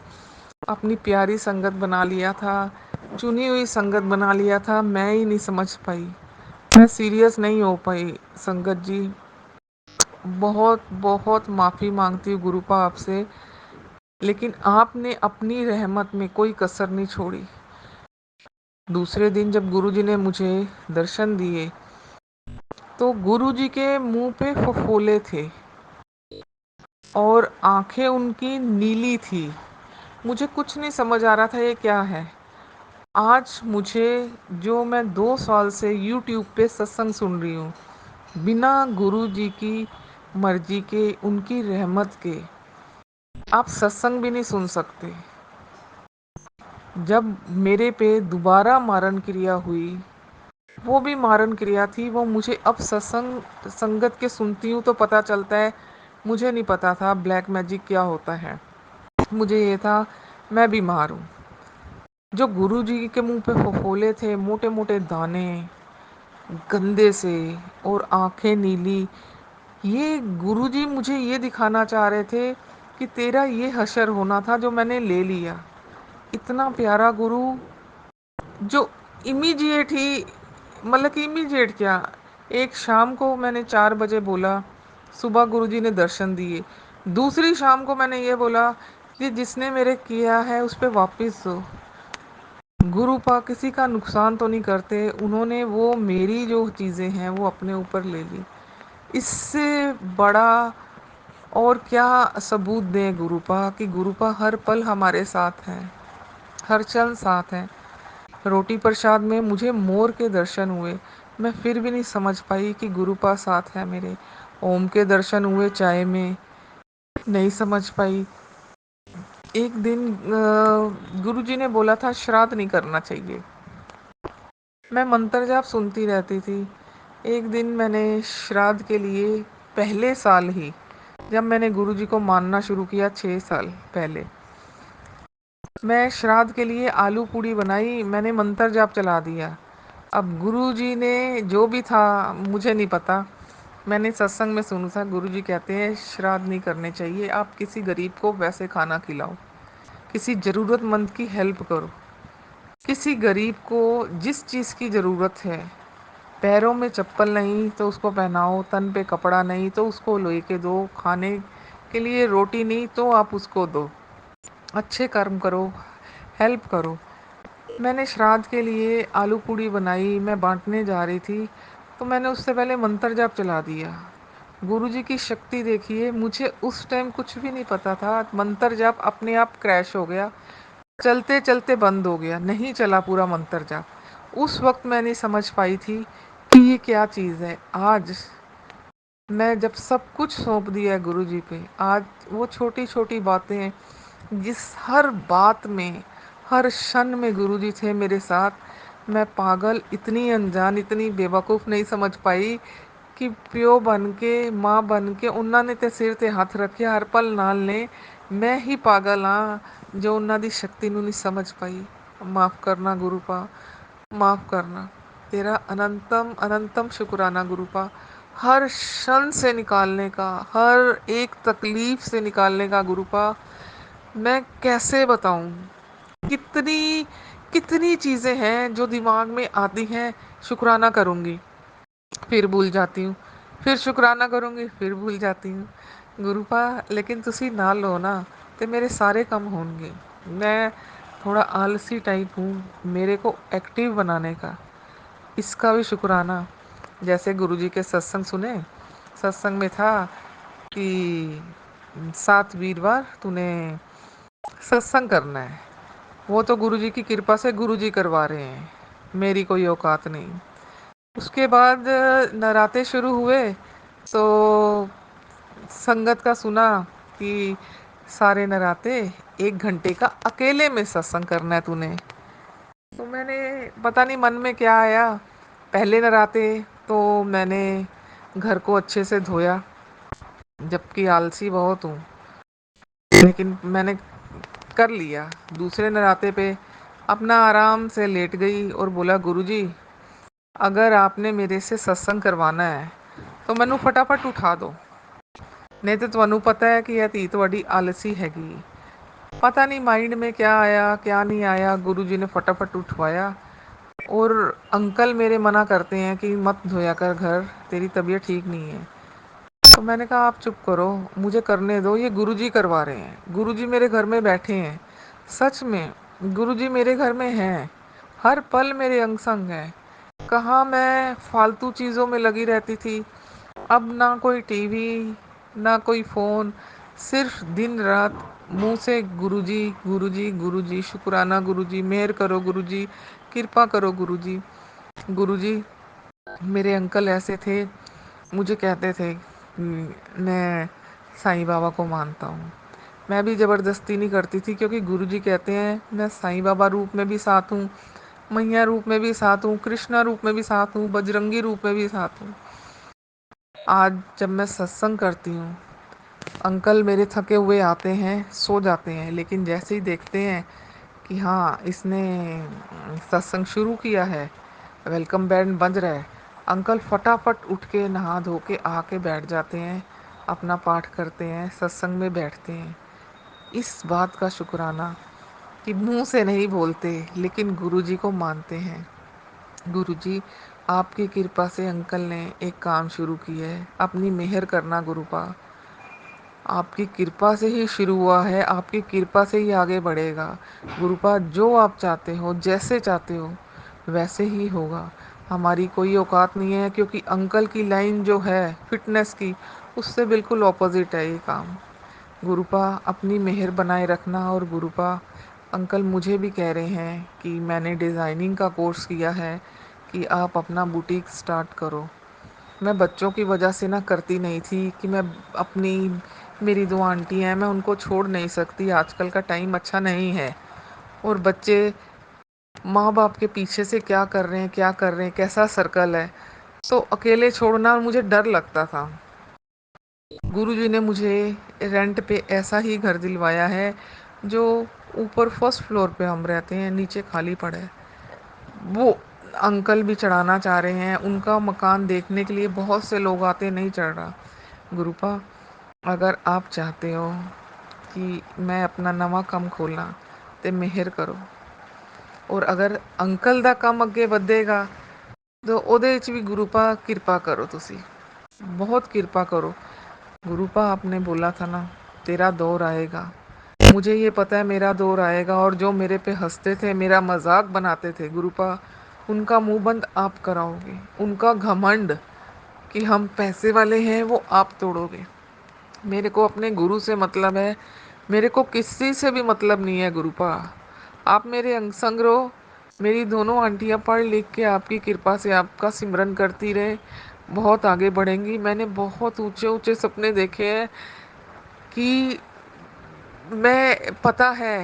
अपनी प्यारी संगत बना लिया था, चुनी हुई संगत बना लिया था। मैं ही नहीं समझ पाई, मैं सीरियस नहीं हो पाई। संगत जी, बहुत बहुत माफ़ी मांगती हूँ गुरुपा आपसे, लेकिन आपने अपनी रहमत में कोई कसर नहीं छोड़ी। दूसरे दिन जब गुरुजी ने मुझे दर्शन दिए, तो गुरुजी के मुंह पे फफोले थे और आंखें उनकी नीली थी। मुझे कुछ नहीं समझ आ रहा था ये क्या है। आज मुझे, जो मैं 2 साल से यूट्यूब पे सत्संग सुन रही हूँ, बिना गुरुजी की मर्जी के, उनकी रहमत के, आप सत्संग भी नहीं सुन सकते। जब मेरे पे दोबारा मारण क्रिया हुई, वो भी मारण क्रिया थी, वो मुझे अब सत्संग संगत के सुनती हूँ तो पता चलता है। मुझे नहीं पता था ब्लैक मैजिक क्या होता है, मुझे ये था मैं बीमार हूँ। जो गुरु जी के मुंह पे फफोले थे, मोटे मोटे दाने, गंदे से, और आंखें नीली, ये गुरु जी मुझे ये दिखाना चाह रहे थे कि तेरा ये हशर होना था जो मैंने ले लिया। इतना प्यारा गुरु, जो इमीडिएट ही, मतलब कि इमीडिएट क्या, एक शाम को मैंने 4 बजे बोला, सुबह गुरुजी ने दर्शन दिए। दूसरी शाम को मैंने ये बोला कि जिसने मेरे किया है उस पर वापस दो। गुरुपा किसी का नुकसान तो नहीं करते, उन्होंने वो मेरी जो चीज़ें हैं वो अपने ऊपर ले ली। इससे बड़ा और क्या सबूत दें गुरुपा, कि गुरुपा हर पल हमारे साथ हैं, हर क्षण साथ हैं। रोटी प्रसाद में मुझे मोर के दर्शन हुए, मैं फिर भी नहीं समझ पाई कि गुरुपा साथ है मेरे। ओम के दर्शन हुए चाय में, नहीं समझ पाई। एक दिन गुरुजी ने बोला था श्राद्ध नहीं करना चाहिए, मैं मंत्र जाप सुनती रहती थी। एक दिन मैंने श्राद्ध के लिए, पहले साल ही जब मैंने गुरुजी को मानना शुरू किया 6 साल पहले, मैं श्राद्ध के लिए आलू पूड़ी बनाई, मैंने मंत्र जाप चला दिया। अब गुरुजी ने जो भी था मुझे नहीं पता, मैंने सत्संग में सुना था गुरुजी कहते हैं श्राद्ध नहीं करने चाहिए, आप किसी गरीब को वैसे खाना खिलाओ, किसी ज़रूरतमंद की हेल्प करो। किसी गरीब को जिस चीज़ की ज़रूरत है, पैरों में चप्पल नहीं तो उसको पहनाओ, तन पे कपड़ा नहीं तो उसको लेके दो, खाने के लिए रोटी नहीं तो आप उसको दो, अच्छे कर्म करो, हेल्प करो। मैंने श्राद्ध के लिए आलू पूड़ी बनाई, मैं बांटने जा रही थी, तो मैंने उससे पहले मंत्र जाप चला दिया। गुरुजी की शक्ति देखिए, मुझे उस टाइम कुछ भी नहीं पता था, मंत्र जाप अपने आप क्रैश हो गया, चलते चलते बंद हो गया, नहीं चला पूरा मंत्र जाप। उस वक्त मैं नहीं समझ पाई थी कि ये क्या चीज़ है। आज मैं जब सब कुछ सौंप दिया है गुरुजी पे, आज वो छोटी छोटी बातें, जिस हर बात में, हर क्षण में गुरुजी थे मेरे साथ। मैं पागल, इतनी अनजान, इतनी बेवकूफ़ नहीं समझ पाई कि प्यो बन के, माँ बन के उन्होंने ते सिर ते हथ रखे हर पल नाल ने। मैं ही पागल हाँ जो उन्हों की शक्ति नूं नहीं समझ पाई। माफ़ करना गुरुपा, माफ़ करना। तेरा अनंतम अनंतम शुक्राना गुरुपा, हर क्षण से निकालने का, हर एक तकलीफ से निकालने का गुरुपा। मैं कैसे बताऊं, कितनी कितनी चीज़ें हैं जो दिमाग में आती हैं, शुक्राना करूंगी फिर भूल जाती हूँ, फिर शुक्राना करूँगी फिर भूल जाती हूँ। गुरुपा लेकिन तुसी नाल हो ना तो मेरे सारे काम होंगे। मैं थोड़ा आलसी टाइप हूँ, मेरे को एक्टिव बनाने का, इसका भी शुक्राना। जैसे गुरुजी के सत्संग सुने, सत्संग में था कि 7 वीरवार तूने सत्संग करना है। वो तो गुरुजी की कृपा से गुरुजी करवा रहे हैं, मेरी कोई औकात नहीं। उसके बाद नराते शुरू हुए, तो संगत का सुना कि सारे नराते 1 घंटे का अकेले में सत्संग करना है तूने। तो मैंने, पता नहीं मन में क्या आया, पहले नराते तो मैंने घर को अच्छे से धोया, जबकि आलसी बहुत हूँ, लेकिन मैंने कर लिया। दूसरे नराते पे अपना आराम से लेट गई और बोला, गुरुजी अगर आपने मेरे से सत्संग करवाना है तो मैनू फटाफट उठा दो, नहीं तो ਤੁਹਾਨੂੰ पता है कि यह ਧੀ ਤੁਹਾਡੀ आलसी हैगी। पता नहीं माइंड में क्या आया क्या नहीं आया, गुरुजी ने फटाफट उठवाया। और अंकल मेरे मना करते हैं कि मत धोया कर घर, तेरी तबीयत ठीक नहीं है। तो मैंने कहा आप चुप करो, मुझे करने दो, ये गुरुजी करवा रहे हैं, गुरुजी मेरे घर में बैठे हैं। सच में गुरुजी मेरे घर में हैं, हर पल मेरे अंग संग हैं। कहाँ मैं फालतू चीज़ों में लगी रहती थी, अब ना कोई टीवी ना कोई फ़ोन, सिर्फ दिन रात मुंह से गुरुजी गुरुजी गुरुजी, शुक्राना गुरुजी, मेहर करो गुरुजी, कृपा करो गुरुजी। गुरुजी मेरे अंकल ऐसे थे, मुझे कहते थे मैं साईं बाबा को मानता हूँ। मैं भी ज़बरदस्ती नहीं करती थी, क्योंकि गुरुजी कहते हैं मैं साईं बाबा रूप में भी साथ हूँ, मैया रूप में भी साथ हूँ, कृष्णा रूप में भी साथ हूँ, बजरंगी रूप में भी साथ हूँ। आज जब मैं सत्संग करती हूँ, अंकल मेरे थके हुए आते हैं, सो जाते हैं, लेकिन जैसे ही देखते हैं कि हाँ इसने सत्संग शुरू किया है, वेलकम बैंड बज रहा है, अंकल फटाफट उठ के नहा धो के आके बैठ जाते हैं, अपना पाठ करते हैं, सत्संग में बैठते हैं। इस बात का शुक्राना कि मुंह से नहीं बोलते लेकिन गुरुजी को मानते हैं। गुरुजी आपकी कृपा से अंकल ने एक काम शुरू किया है, अपनी मेहर करना गुरुपा, आपकी कृपा से ही शुरू हुआ है, आपकी कृपा से ही आगे बढ़ेगा। गुरुपा जो आप चाहते हो, जैसे चाहते हो वैसे ही होगा। हमारी कोई औकात नहीं है, क्योंकि अंकल की लाइन जो है फिटनेस की, उससे बिल्कुल ऑपोजिट है ये काम। गुरुपा अपनी मेहर बनाए रखना। और गुरुपा अंकल मुझे भी कह रहे हैं कि मैंने डिज़ाइनिंग का कोर्स किया है कि आप अपना बुटीक स्टार्ट करो। मैं बच्चों की वजह से ना करती नहीं थी कि मैं अपनी, मेरी दो आंटी हैं, मैं उनको छोड़ नहीं सकती, आजकल का टाइम अच्छा नहीं है। और बच्चे माँ बाप के पीछे से क्या कर रहे हैं क्या कर रहे हैं, कैसा सर्कल है, तो अकेले छोड़ना मुझे डर लगता था। गुरुजी ने मुझे रेंट पे ऐसा ही घर दिलवाया है, जो ऊपर फर्स्ट फ्लोर पे हम रहते हैं, नीचे खाली पड़ा है। वो अंकल भी चढ़ाना चाह रहे हैं, उनका मकान देखने के लिए बहुत से लोग आते, नहीं चढ़ रहा। गुरुपा अगर आप चाहते हो कि मैं अपना नवा ਕੰਮ ਖੋਲਾਂ ਤੇ ਮਿਹਰ ਕਰੋ, और अगर अंकल ਦਾ ਕੰਮ ਅੱਗੇ ਵਧੇਗਾ तो ਉਹਦੇ ਵਿੱਚ ਵੀ ਗੁਰੂਪਾ ਕਿਰਪਾ ਕਰੋ, ਤੁਸੀਂ बहुत कृपा करो। गुरुपा आपने बोला था ना तेरा दौर आएगा, मुझे ये पता है मेरा दौर आएगा, और जो मेरे पे हंसते थे, मेरा मजाक बनाते थे, गुरुपा उनका मुंह बंद आप कराओगे, उनका घमंड कि हम पैसे वाले हैं वो आप तोड़ोगे। मेरे को अपने गुरु से मतलब है, मेरे को किसी से भी मतलब नहीं है गुरुपा। आप मेरे अंग संग रहो, मेरी दोनों आंटियां पढ़ लिख के आपकी कृपा से आपका सिमरन करती रहे, बहुत आगे बढ़ेंगी। मैंने बहुत ऊंचे ऊंचे सपने देखे हैं कि मैं, पता है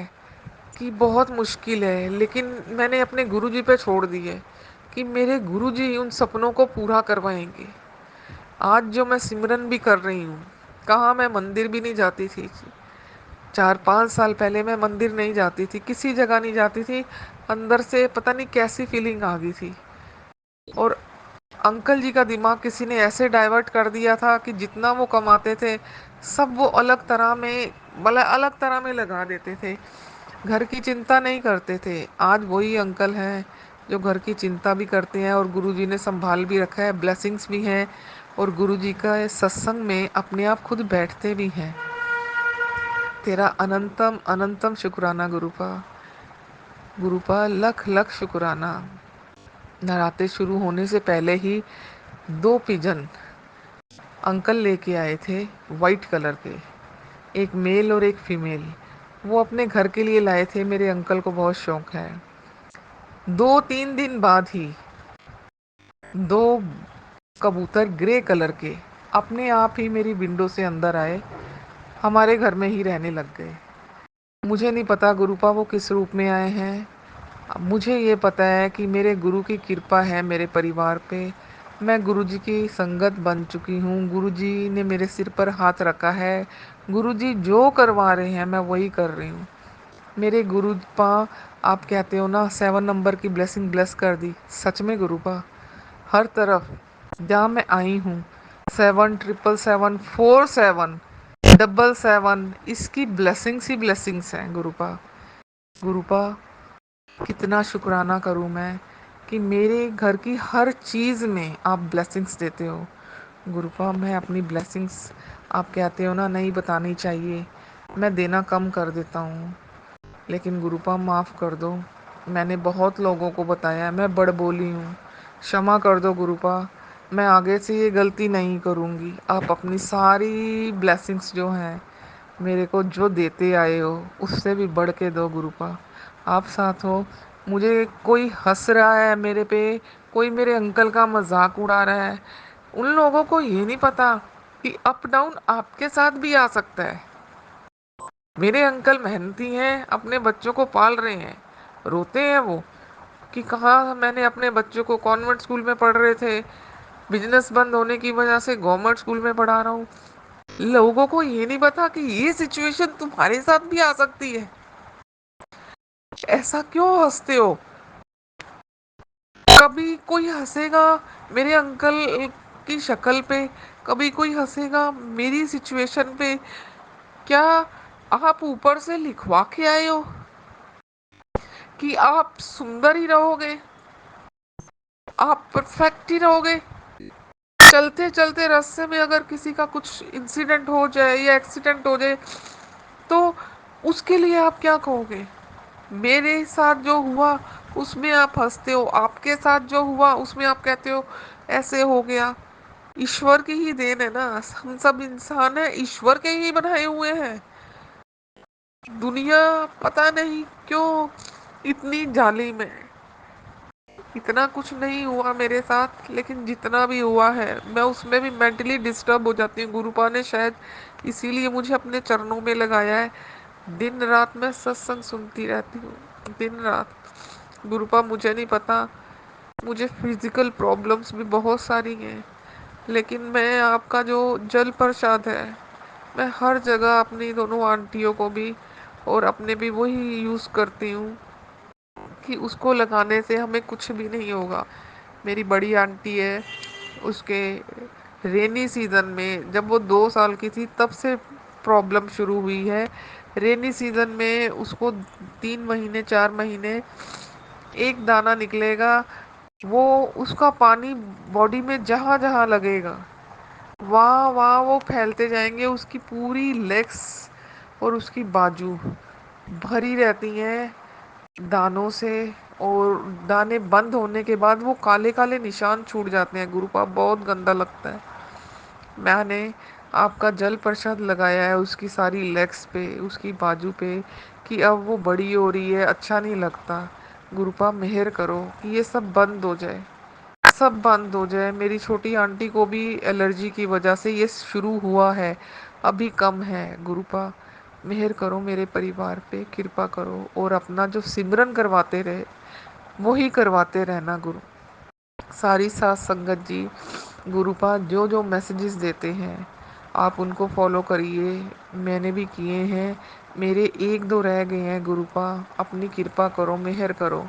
कि बहुत मुश्किल है, लेकिन मैंने अपने गुरुजी पे छोड़ दी है कि मेरे गुरुजी उन सपनों को पूरा करवाएंगे। आज जो मैं सिमरन भी कर रही हूँ, कहाँ मैं मंदिर भी नहीं जाती थी, 4-5 साल पहले मैं मंदिर नहीं जाती थी, किसी जगह नहीं जाती थी, अंदर से पता नहीं कैसी फीलिंग आ गई थी। और अंकल जी का दिमाग किसी ने ऐसे डाइवर्ट कर दिया था कि जितना वो कमाते थे सब वो अलग तरह में, मतलब अलग तरह में लगा देते थे, घर की चिंता नहीं करते थे। आज वही अंकल हैं जो घर की चिंता भी करते हैं, और गुरुजी ने संभाल भी रखा है, ब्लेसिंग्स भी हैं, और गुरुजी का सत्संग में अपने आप खुद बैठते भी हैं। तेरा अनंतम अनंतम शुक्राना गुरुपा, गुरुपा लख लख शुक्राना। नराते शुरू होने से पहले ही 2 पिजन अंकल लेके आए थे, वाइट कलर के, एक मेल और एक फीमेल। वो अपने घर के लिए लाए थे, मेरे अंकल को बहुत शौक है। 2-3 दिन बाद ही 2 कबूतर ग्रे कलर के अपने आप ही मेरी विंडो से अंदर आए, हमारे घर में ही रहने लग गए। मुझे नहीं पता गुरुपा वो किस रूप में आए हैं। मुझे ये पता है कि मेरे गुरु की कृपा है मेरे परिवार पे, मैं गुरुजी की संगत बन चुकी हूँ, गुरुजी ने मेरे सिर पर हाथ रखा है, गुरुजी जो करवा रहे हैं मैं वही कर रही हूँ। मेरे गुरुपा, आप कहते हो ना 7 नंबर की ब्लेसिंग ब्लेस कर दी, सच में गुरुपा। हर तरफ जहाँ मैं आई हूँ 7 777 4 7 इसकी ब्लेसिंग्स ही ब्लेसिंग्स हैं गुरुपा। गुरुपा, कितना शुक्राना करूँ मैं कि मेरे घर की हर चीज़ में आप ब्लेसिंग्स देते हो। गुरुपा, मैं अपनी ब्लेसिंग्स, आप कहते हो ना नहीं बतानी चाहिए, मैं देना कम कर देता हूँ। लेकिन गुरुपा माफ़ कर दो, मैंने बहुत लोगों को बताया, मैं बड़बोली हूँ, क्षमा कर दो गुरुपा। मैं आगे से ये गलती नहीं करूँगी। आप अपनी सारी ब्लेसिंग्स जो हैं मेरे को जो देते आए हो उससे भी बढ़ के दो गुरुपा। आप साथ हो। मुझे कोई हंस रहा है मेरे पे, कोई मेरे अंकल का मजाक उड़ा रहा है, उन लोगों को ये नहीं पता कि अप डाउन आपके साथ भी आ सकता है। मेरे अंकल मेहनती हैं, अपने बच्चों को पाल रहे हैं, रोते हैं वो कि कहाँ मैंने अपने बच्चों को कॉन्वेंट स्कूल में पढ़ रहे थे, बिजनेस बंद होने की वजह से गवर्नमेंट स्कूल में पढ़ा रहा हूँ। लोगों को ये नहीं पता कि ये सिचुएशन तुम्हारे साथ भी आ सकती है। ऐसा क्यों हंसते हो? कभी कोई हंसेगा मेरे अंकल की शक्ल पे, कभी कोई हंसेगा मेरी सिचुएशन पे। क्या आप ऊपर से लिखवा के आए हो कि आप सुंदर ही रहोगे, आप परफेक्ट ही रहोगे? चलते चलते रास्ते में अगर किसी का कुछ इंसिडेंट हो जाए या एक्सीडेंट हो जाए तो उसके लिए आप क्या कहोगे? मेरे साथ जो हुआ उसमें आप हंसते हो, आपके साथ जो हुआ उसमें आप कहते हो ऐसे हो गया। ईश्वर की ही देन है ना, हम सब इंसान है, ईश्वर के ही बनाए हुए हैं। दुनिया पता नहीं क्यों इतनी जालिम है। इतना कुछ नहीं हुआ मेरे साथ, लेकिन जितना भी हुआ है मैं उसमें भी मेंटली डिस्टर्ब हो जाती हूँ। गुरुपा ने शायद इसीलिए मुझे अपने चरणों में लगाया है। दिन रात मैं सत्संग सुनती रहती हूँ, दिन रात। गुरुपा, मुझे नहीं पता, मुझे फिजिकल प्रॉब्लम्स भी बहुत सारी हैं, लेकिन मैं आपका जो जल प्रसाद है मैं हर जगह अपनी दोनों आंटियों को भी और अपने भी वही यूज़ करती हूँ कि उसको लगाने से हमें कुछ भी नहीं होगा। मेरी बड़ी आंटी है, उसके रेनी सीज़न में जब वो 2 साल की थी तब से प्रॉब्लम शुरू हुई है। रेनी सीज़न में उसको 3 महीने 4 महीने एक दाना निकलेगा, वो उसका पानी बॉडी में जहाँ जहाँ लगेगा वहाँ वहाँ वो फैलते जाएंगे। उसकी पूरी लेग्स और उसकी बाजू भरी रहती हैं दानों से, और दाने बंद होने के बाद वो काले काले निशान छूट जाते हैं। गुरुपा, बहुत गंदा लगता है। मैंने आपका जल प्रसाद लगाया है उसकी सारी लेग्स पे, उसकी बाजू पे, कि अब वो बड़ी हो रही है, अच्छा नहीं लगता। गुरुपा, मेहर करो कि ये सब बंद हो जाए, सब बंद हो जाए। मेरी छोटी आंटी को भी एलर्जी की वजह से ये शुरू हुआ है, अभी कम है। गुरुपा, मेहर करो मेरे परिवार पे, कृपा करो, और अपना जो सिमरन करवाते रहे वही करवाते रहना गुरु। सारी साथ संगत जी, गुरुपा जो जो मैसेजेस देते हैं आप उनको फॉलो करिए, मैंने भी किए हैं, मेरे 1 2 रह गए हैं। गुरुपा, अपनी कृपा करो, मेहर करो,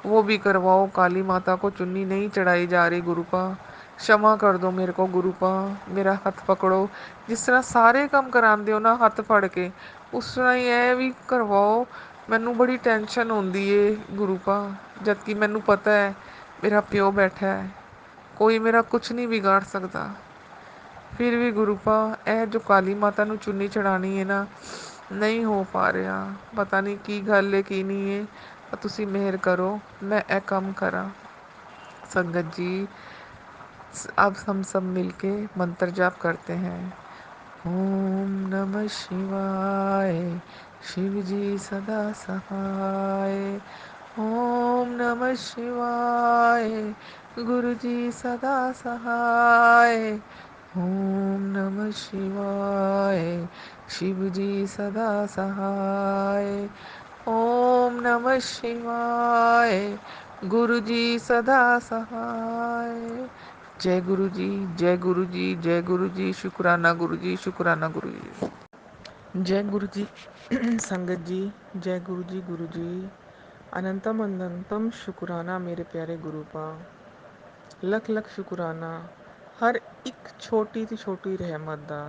वो भी करवाओ। काली माता को चुन्नी नहीं चढ़ाई जा रही गुरुपा, क्षमा कर दो मेरे को गुरुपा। मेरा हाथ पकड़ो, जिस तरह सारे काम करांदे हो ना हाथ फड़ के, उस तरह ये भी करवाओ। मैनू बड़ी टेंशन होंदी है गुरुपा, जबकि मैनू पता है मेरा प्यो बैठा है, कोई मेरा कुछ नहीं बिगाड़ सकता। फिर भी गुरुपा, ए जो काली माता नू चुन्नी चढ़ानी है ना, नहीं हो पा रहा। पता नहीं की गल है की नहीं है, तुसी मेहर करो मैं ए कम करा। संगत जी, अब हम सब मिलके मंत्र जाप करते हैं। ओम नमः शिवाय, शिव जी सदा सहाय। ओम नमः शिवाय, गुरु जी सदा सहाय। ओम नमः शिवाय, शिव जी सदा सहाय। ओम नमः शिवाय, गुरु जी सदा सहाय। जय गुरु जी, जय गुरु जी, जय गुरु जी। शुक्राना गुरु जी, शुक्राना गुरु जी। जय गुरु जी। संगत जी, जय गुरु जी। गुरु जी अनंतम अनंतम शुक्राना मेरे प्यारे गुरु पा। लख लख शुक्राना हर एक छोटी सी छोटी रहमत दा।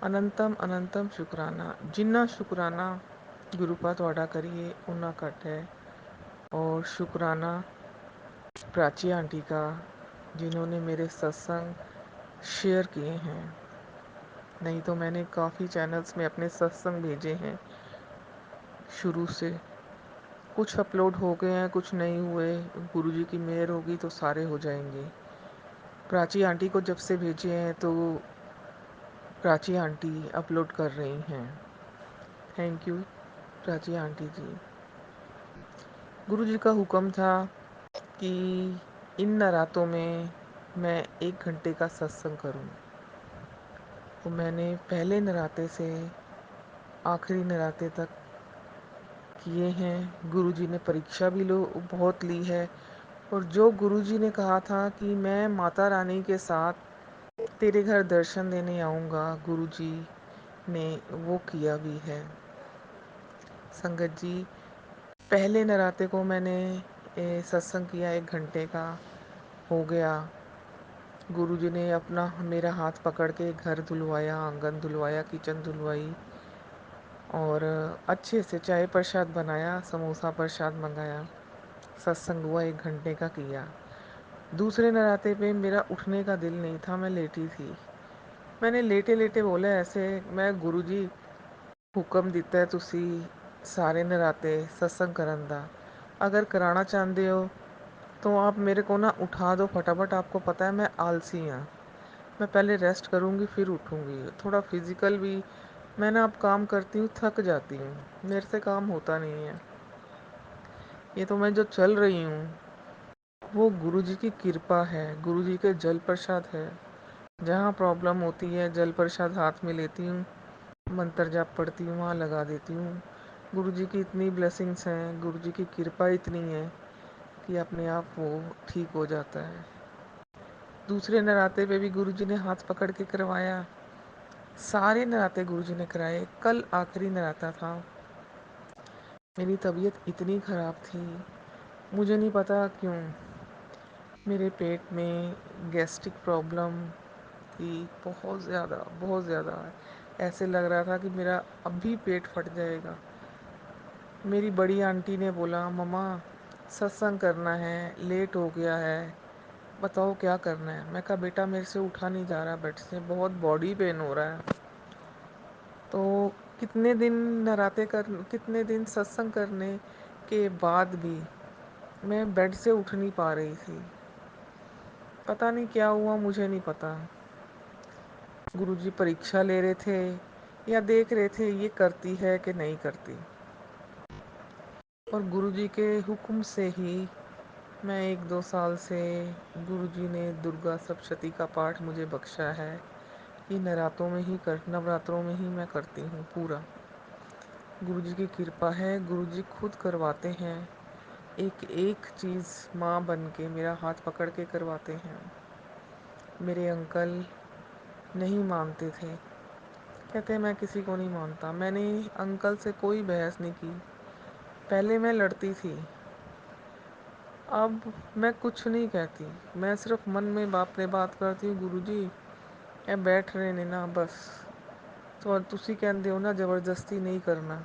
अनंतम अनंतम शुक्राना। जिन्ना शुक्राना गुरु पा ਤੁਹਾਡਾ करिए उन्ना घट है। और शुक्राना प्राची आंटी का, जिन्होंने मेरे सत्संग शेयर किए हैं। नहीं तो मैंने काफ़ी चैनल्स में अपने सत्संग भेजे हैं शुरू से। कुछ अपलोड हो गए हैं, कुछ नहीं हुए। गुरुजी की मेहर होगी तो सारे हो जाएंगे। प्राची आंटी को जब से भेजे हैं तो प्राची आंटी अपलोड कर रही हैं। थैंक यू प्राची आंटी जी। गुरुजी का हुक्म था कि इन नरातों में मैं 1 घंटे का सत्संग करूं। तो मैंने पहले नराते से आखिरी नराते तक किए हैं। गुरुजी ने परीक्षा भी लो बहुत ली है। और जो गुरुजी ने कहा था कि मैं माता रानी के साथ तेरे घर दर्शन देने आऊँगा, गुरुजी ने वो किया भी है। संगत जी, पहले नराते को मैंने सत्संग किया 1 घंटे का हो गया। गुरुजी ने अपना मेरा हाथ पकड़ के घर धुलवाया, आंगन धुलवाया, किचन धुलवाई और अच्छे से चाय प्रसाद बनाया, समोसा प्रसाद मंगाया। सत्संग हुआ 1 घंटे का किया। दूसरे नराते पे मेरा उठने का दिल नहीं था, मैं लेटी थी। मैंने लेटे लेटे बोला ऐसे, मैं गुरुजी हुक्म दिता है तुसी सारे नराते सत्संग करन दा, अगर कराना चाहते हो तो आप मेरे को ना उठा दो फटाफट। आपको पता है मैं आलसी हाँ, मैं पहले रेस्ट करूँगी फिर उठूँगी। थोड़ा फिजिकल भी मैं ना अब काम करती हूँ, थक जाती हूँ, मेरे से काम होता नहीं है। ये तो मैं जो चल रही हूँ वो गुरुजी की कृपा है, गुरुजी के जल प्रसाद है। जहाँ प्रॉब्लम होती है जल प्रसाद हाथ में लेती हूँ, मंत्र जाप पढ़ती हूँ, वहाँ लगा देती हूँ। गुरुजी की इतनी ब्लेसिंग्स हैं, गुरुजी की कृपा इतनी है कि अपने आप वो ठीक हो जाता है। दूसरे नराते पे भी गुरुजी ने हाथ पकड़ के करवाया। सारे नराते गुरुजी ने कराए। कल आखिरी नराता था। मेरी तबीयत इतनी ख़राब थी, मुझे नहीं पता क्यों मेरे पेट में गैस्ट्रिक प्रॉब्लम थी, बहुत ज़्यादा। ऐसे लग रहा था कि मेरा अभी पेट फट जाएगा। मेरी बड़ी आंटी ने बोला मम्मा सत्संग करना है, लेट हो गया है, बताओ क्या करना है। मैं कहा बेटा मेरे से उठा नहीं जा रहा बेड से, बहुत बॉडी पेन हो रहा है। तो कितने दिन सत्संग करने के बाद भी मैं बेड से उठ नहीं पा रही थी। पता नहीं क्या हुआ, मुझे नहीं पता। गुरुजी परीक्षा ले रहे थे या देख रहे थे ये करती है कि नहीं करती। और गुरुजी के हुक्म से ही मैं 1-2 साल से गुरुजी ने दुर्गा सप्तशती का पाठ मुझे बख्शा है कि नवरात्रों में ही मैं करती हूँ पूरा। गुरुजी की कृपा है, गुरुजी खुद करवाते हैं। एक एक चीज़ माँ बन के मेरा हाथ पकड़ के करवाते हैं। मेरे अंकल नहीं मानते थे, कहते मैं किसी को नहीं मानता। मैंने अंकल से कोई बहस नहीं की। पहले मैं लड़ती थी, अब मैं कुछ नहीं कहती। मैं सिर्फ मन में बात करती हूँ, गुरुजी ए बैठ रहे ने ना बस। तो तुसी कहते हो ना ज़बरदस्ती नहीं करना,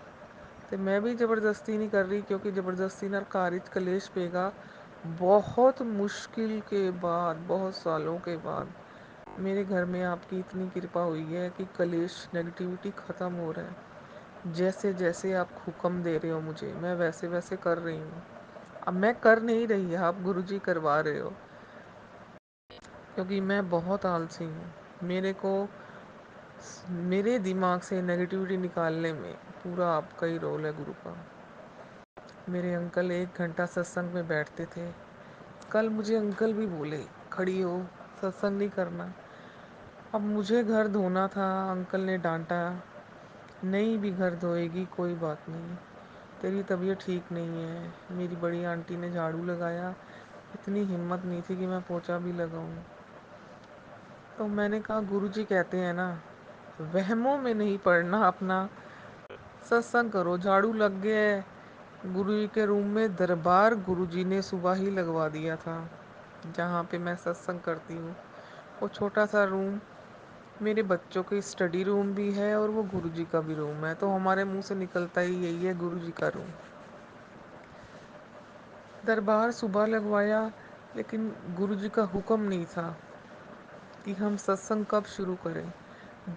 तो मैं भी ज़बरदस्ती नहीं कर रही, क्योंकि ज़बरदस्ती नाल घर विच कलेश पेगा। बहुत मुश्किल के बाद, बहुत सालों के बाद मेरे घर में आपकी इतनी कृपा हुई है कि कलेश नेगेटिविटी ख़त्म हो रहा है। जैसे जैसे आप हुक्म दे रहे हो मुझे, मैं वैसे वैसे कर रही हूँ। अब मैं कर नहीं रही, आप गुरुजी करवा रहे हो, क्योंकि मैं बहुत आलसी हूँ। मेरे दिमाग से नेगेटिविटी निकालने में पूरा आपका ही रोल है गुरु का। मेरे अंकल 1 घंटा सत्संग में बैठते थे। कल मुझे अंकल भी बोले खड़ी हो, सत्संग नहीं करना। अब मुझे घर धोना था, अंकल ने डांटा, नहीं भी घर धोएगी कोई बात नहीं, तेरी तबीयत ठीक नहीं है। मेरी बड़ी आंटी ने झाड़ू लगाया, इतनी हिम्मत नहीं थी कि मैं पोछा भी लगाऊं। तो मैंने कहा गुरुजी कहते हैं ना वहमों में नहीं पड़ना, अपना सत्संग करो। झाड़ू लग गया है गुरु जी के रूम में, दरबार गुरु जी ने सुबह ही लगवा दिया था जहाँ पे मैं सत्संग करती हूँ। वो छोटा सा रूम मेरे बच्चों की स्टडी रूम भी है और वो गुरु जी का भी रूम है, तो हमारे मुंह से निकलता ही यही है, गुरु जी का रूम। दरबार सुबह लगवाया, लेकिन गुरु जी का हुक्म नहीं था कि हम सत्संग कब शुरू करें।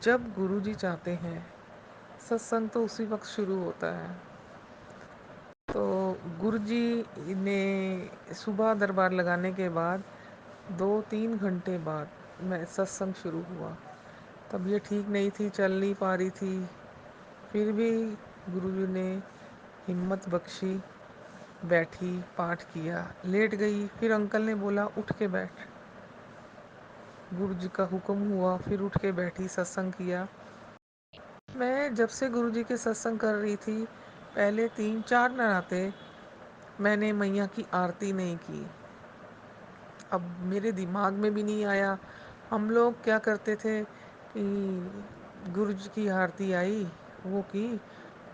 जब गुरु जी चाहते हैं सत्संग तो उसी वक्त शुरू होता है। तो गुरु जी ने सुबह दरबार लगाने के बाद 2-3 घंटे बाद मैं सत्संग शुरू हुआ। तबीयत ठीक नहीं थी, चल नहीं पा रही थी, फिर भी गुरु जी ने हिम्मत बख्शी, बैठी, पाठ किया, लेट गई, फिर अंकल ने बोला उठ के बैठ। गुरु जी का हुक्म हुआ, फिर उठ के बैठी, सत्संग किया। मैं जब से गुरु जी के सत्संग कर रही थी, पहले 3-4 नराते मैंने मैया की आरती नहीं की। अब मेरे दिमाग में भी नहीं आया। हम लोग क्या करते थे कि गुरु जी की आरती आई, वो की,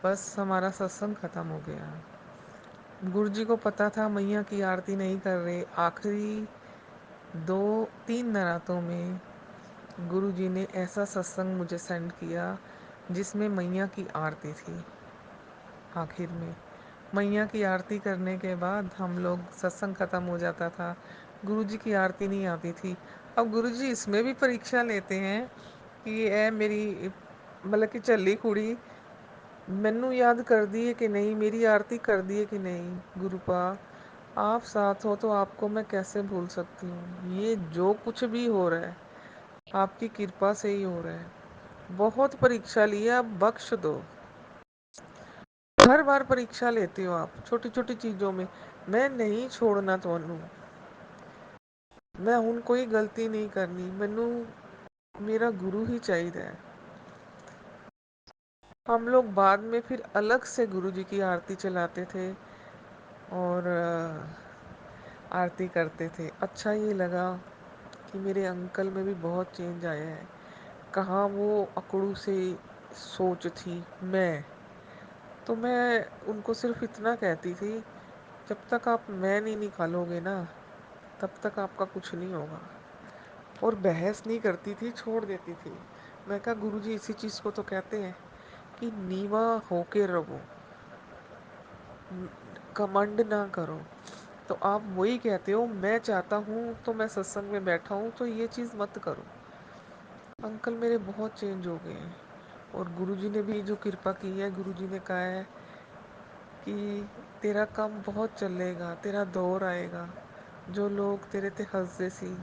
बस हमारा सत्संग ख़त्म हो गया। गुरु जी को पता था मैया की आरती नहीं कर रहे। आखिरी 2-3 नरातों में गुरु जी ने ऐसा सत्संग मुझे सेंड किया जिसमें मैया की आरती थी। आखिर में मैया की आरती करने के बाद हम लोग सत्संग ख़त्म हो जाता था, गुरु जी की आरती नहीं आती थी। अब गुरु जी इसमें भी परीक्षा लेते हैं कि ए मेरी मतलब कि झल्ली कुड़ी, मैनू याद कर दी है कि नहीं, मेरी आरती कर दी है कि नहीं। गुरुपा आप साथ हो तो आपको मैं कैसे भूल सकती हूँ। ये जो कुछ भी हो रहा है आपकी कृपा से ही हो रहा है। बहुत परीक्षा ली है, अब बख्श दो। हर बार परीक्षा लेते हो आप छोटी छोटी चीज़ों में। मैं नहीं छोड़ना ਤੁਹਾਨੂੰ, मैं ਹੁਣ कोई गलती नहीं करनी, मैनू मेरा गुरु ही चाहिए है। हम लोग बाद में फिर अलग से गुरु जी की आरती चलाते थे और आरती करते थे। अच्छा ये लगा कि मेरे अंकल में भी बहुत चेंज आया है। कहाँ वो अकड़ू से सोच थी तो मैं उनको सिर्फ इतना कहती थी, जब तक आप मैं नहीं निकालोगे ना तब तक आपका कुछ नहीं होगा। और बहस नहीं करती थी, छोड़ देती थी। मैं कहा गुरुजी इसी चीज़ को तो कहते हैं कि नीवा होके रहो, कमंड ना करो। तो आप वही कहते हो, मैं चाहता हूँ तो मैं सत्संग में बैठा हूँ तो ये चीज़ मत करो। अंकल मेरे बहुत चेंज हो गए हैं और गुरुजी ने भी जो कृपा की है, गुरुजी ने कहा है कि तेरा काम बहुत चलेगा, तेरा दौर आएगा, जो लोग तेरे ते हंसदे सी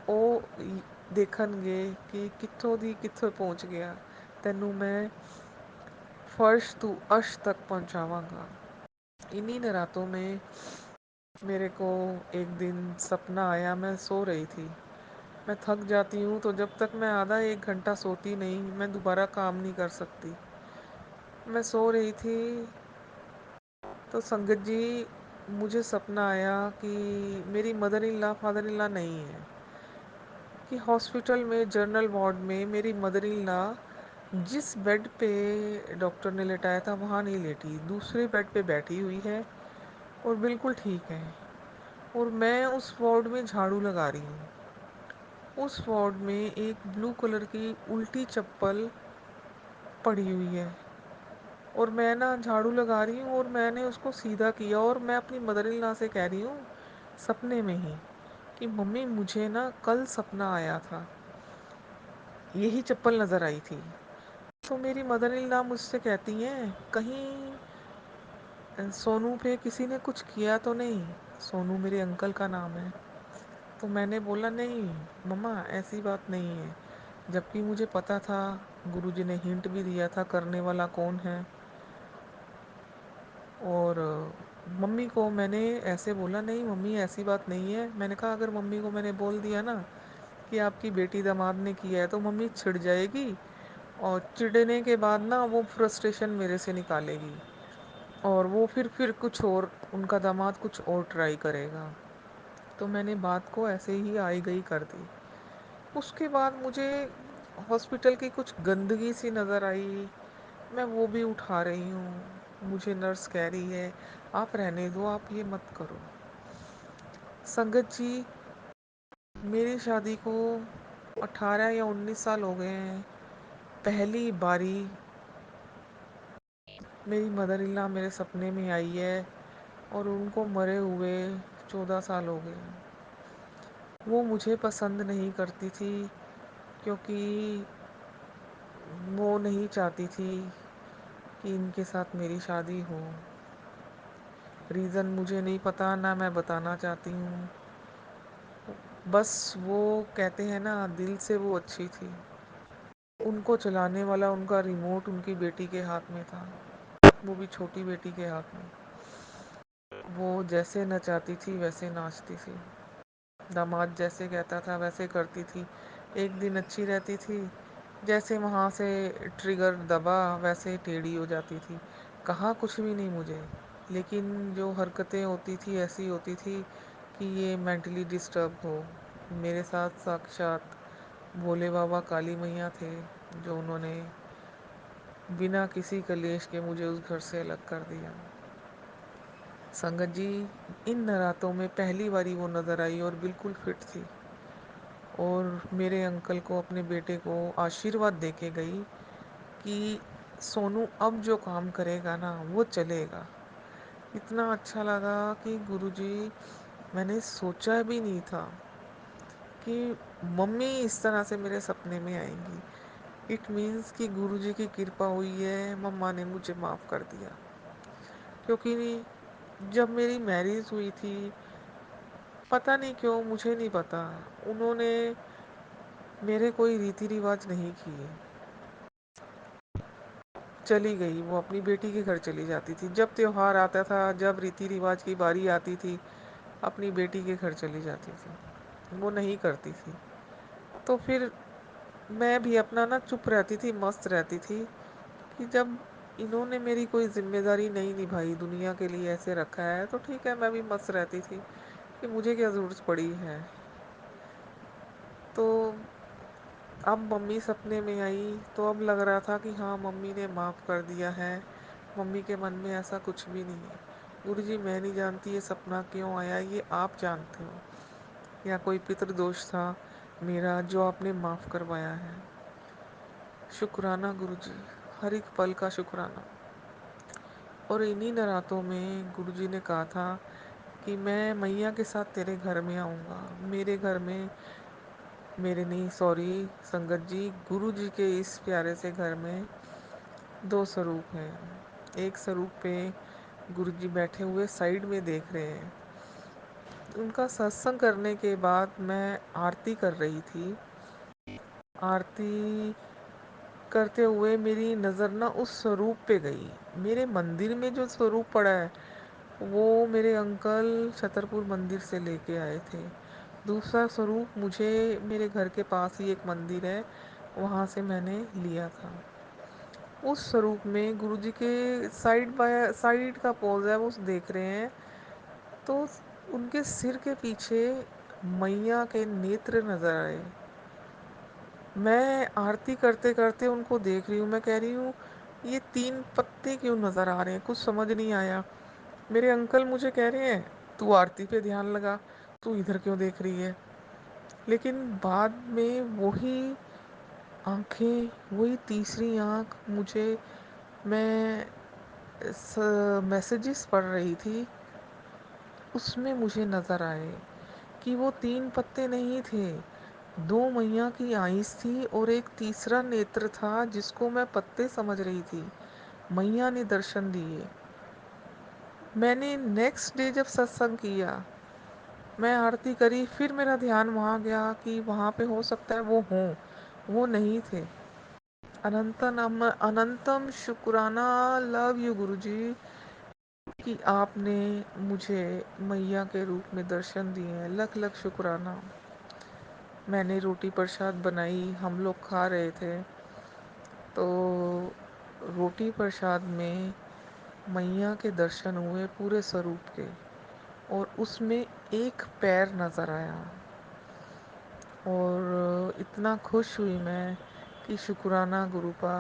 ਉਹ ਦੇਖਣਗੇ कि कितों दी कितों पहुंच गया। तेनू मैं फर्श तू अर्श तक पहुंचावांगा। इन्हीं नरातों में मेरे को एक दिन सपना आया, मैं सो रही थी। मैं थक जाती हूँ तो जब तक मैं आधा 1 घंटा सोती नहीं मैं दोबारा काम नहीं कर सकती। मैं सो रही थी तो संगत जी मुझे सपना आया कि मेरी mother in law father in law नहीं है, कि हॉस्पिटल में जनरल वार्ड में मेरी मदर इन लॉ जिस बेड पे डॉक्टर ने लेटाया था वहाँ नहीं लेटी, दूसरे बेड पे बैठी हुई है और बिल्कुल ठीक है। और मैं उस वार्ड में झाड़ू लगा रही हूँ। उस वार्ड में एक ब्लू कलर की उल्टी चप्पल पड़ी हुई है और मैं ना झाड़ू लगा रही हूँ और मैंने उसको सीधा किया और मैं अपनी मदर इन लॉ से कह रही हूँ सपने में ही कि मम्मी मुझे ना कल सपना आया था, यही चप्पल नज़र आई थी। तो मेरी मदर इन लॉ मुझसे कहती हैं कहीं सोनू पे किसी ने कुछ किया तो नहीं। सोनू मेरे अंकल का नाम है। तो मैंने बोला नहीं मम्मा ऐसी बात नहीं है, जबकि मुझे पता था, गुरुजी ने हिंट भी दिया था करने वाला कौन है। और मम्मी को मैंने ऐसे बोला नहीं मम्मी ऐसी बात नहीं है। मैंने कहा अगर मम्मी को मैंने बोल दिया ना कि आपकी बेटी दामाद ने किया है तो मम्मी चिढ़ जाएगी और चिढ़ने के बाद ना वो फ्रस्ट्रेशन मेरे से निकालेगी और वो फिर कुछ और, उनका दामाद कुछ और ट्राई करेगा। तो मैंने बात को ऐसे ही आई गई कर दी। उसके बाद मुझे हॉस्पिटल की कुछ गंदगी सी नज़र आई, मैं वो भी उठा रही हूँ। मुझे नर्स कह रही है आप रहने दो, आप ये मत करो। संगत जी, मेरी शादी को 18 या 19 साल हो गए हैं। पहली बारी मेरी मदर इन लॉ मेरे सपने में आई है और उनको मरे हुए 14 साल हो गए। वो मुझे पसंद नहीं करती थी क्योंकि वो नहीं चाहती थी कि इनके साथ मेरी शादी हो। रीज़न मुझे नहीं पता, ना मैं बताना चाहती हूँ। बस वो कहते हैं ना, दिल से वो अच्छी थी। उनको चलाने वाला उनका रिमोट उनकी बेटी के हाथ में था, वो भी छोटी बेटी के हाथ में। वो जैसे नचाती थी वैसे नाचती थी, दामाद जैसे कहता था वैसे करती थी। एक दिन अच्छी रहती थी, जैसे वहाँ से ट्रिगर दबा वैसे टेढ़ी हो जाती थी। कहा कुछ भी नहीं मुझे, लेकिन जो हरकतें होती थी ऐसी होती थी कि ये मेंटली डिस्टर्ब हो। मेरे साथ साक्षात भोले बाबा काली मैया थे, जो उन्होंने बिना किसी कलेश के मुझे उस घर से अलग कर दिया। संगत जी, इन नरातों में पहली बारी वो नज़र आई और बिल्कुल फिट थी, और मेरे अंकल को, अपने बेटे को आशीर्वाद दे के गई कि सोनू अब जो काम करेगा ना वो चलेगा। इतना अच्छा लगा कि गुरुजी, मैंने सोचा भी नहीं था कि मम्मी इस तरह से मेरे सपने में आएंगी। इट मीन्स कि गुरुजी की कृपा हुई है, मम्मा ने मुझे माफ़ कर दिया। क्योंकि जब मेरी मैरिज हुई थी, पता नहीं क्यों, मुझे नहीं पता, उन्होंने मेरे कोई रीति रिवाज नहीं किए। चली गई, वो अपनी बेटी के घर चली जाती थी। जब त्योहार आता था, जब रीति रिवाज की बारी आती थी, अपनी बेटी के घर चली जाती थी, वो नहीं करती थी। तो फिर मैं भी अपना ना चुप रहती थी, मस्त रहती थी कि जब इन्होंने मेरी कोई जिम्मेदारी नहीं निभाई, दुनिया के लिए ऐसे रखा है, तो ठीक है, मैं भी मस्त रहती थी कि मुझे क्या ज़रूरत पड़ी है। तो अब मम्मी सपने में आई तो अब लग रहा था कि हाँ, मम्मी ने माफ़ कर दिया है, मम्मी के मन में ऐसा कुछ भी नहीं है। गुरुजी, मैं नहीं जानती ये सपना क्यों आया, ये आप जानते हो, या कोई पितृदोष था मेरा जो आपने माफ़ करवाया है। शुक्राना गुरुजी, हर एक पल का शुक्राना। और इन्हीं नरातों में गुरुजी ने कहा था कि मैं मैया के साथ तेरे घर में आऊँगा। मेरे घर में, मेरे नहीं, सॉरी संगत जी, गुरुजी के इस प्यारे से घर में दो स्वरूप हैं। एक स्वरूप पे गुरुजी बैठे हुए साइड में देख रहे हैं। उनका सत्संग करने के बाद मैं आरती कर रही थी। आरती करते हुए मेरी नज़र ना उस स्वरूप पे गई। मेरे मंदिर में जो स्वरूप पड़ा है, वो मेरे अंकल छतरपुर मंदिर से लेके आए थे। दूसरा स्वरूप मुझे, मेरे घर के पास ही एक मंदिर है, वहाँ से मैंने लिया था। उस स्वरूप में गुरुजी के साइड बाय साइड का पोज है, वो देख रहे हैं। तो उनके सिर के पीछे मैया के नेत्र नज़र आए। मैं आरती करते करते उनको देख रही हूँ, मैं कह रही हूँ ये तीन पत्ते क्यों नज़र आ रहे हैं, कुछ समझ नहीं आया। मेरे अंकल मुझे कह रहे हैं तू आरती पे ध्यान लगा, तू इधर क्यों देख रही है। लेकिन बाद में वही आंखें, वही तीसरी आंख मुझे, मैं मैसेजेस पढ़ रही थी, उसमें मुझे नज़र आए कि वो तीन पत्ते नहीं थे, दो मैया की आइस थी और एक तीसरा नेत्र था जिसको मैं पत्ते समझ रही थी। मैया ने दर्शन दिए। मैंने नेक्स्ट डे जब सत्संग किया, मैं आरती करी, फिर मेरा ध्यान वहाँ गया कि वहाँ पे हो सकता है वो हों, वो नहीं थे। अनंतम शुक्राना, लव यू गुरुजी, कि आपने मुझे मैया के रूप में दर्शन दिए हैं। लख लख शुक्राना। मैंने रोटी प्रसाद बनाई, हम लोग खा रहे थे, तो रोटी प्रसाद में मैया के दर्शन हुए पूरे स्वरूप के, और उसमें एक पैर नज़र आया। और इतना खुश हुई मैं कि शुक्राना गुरुपा,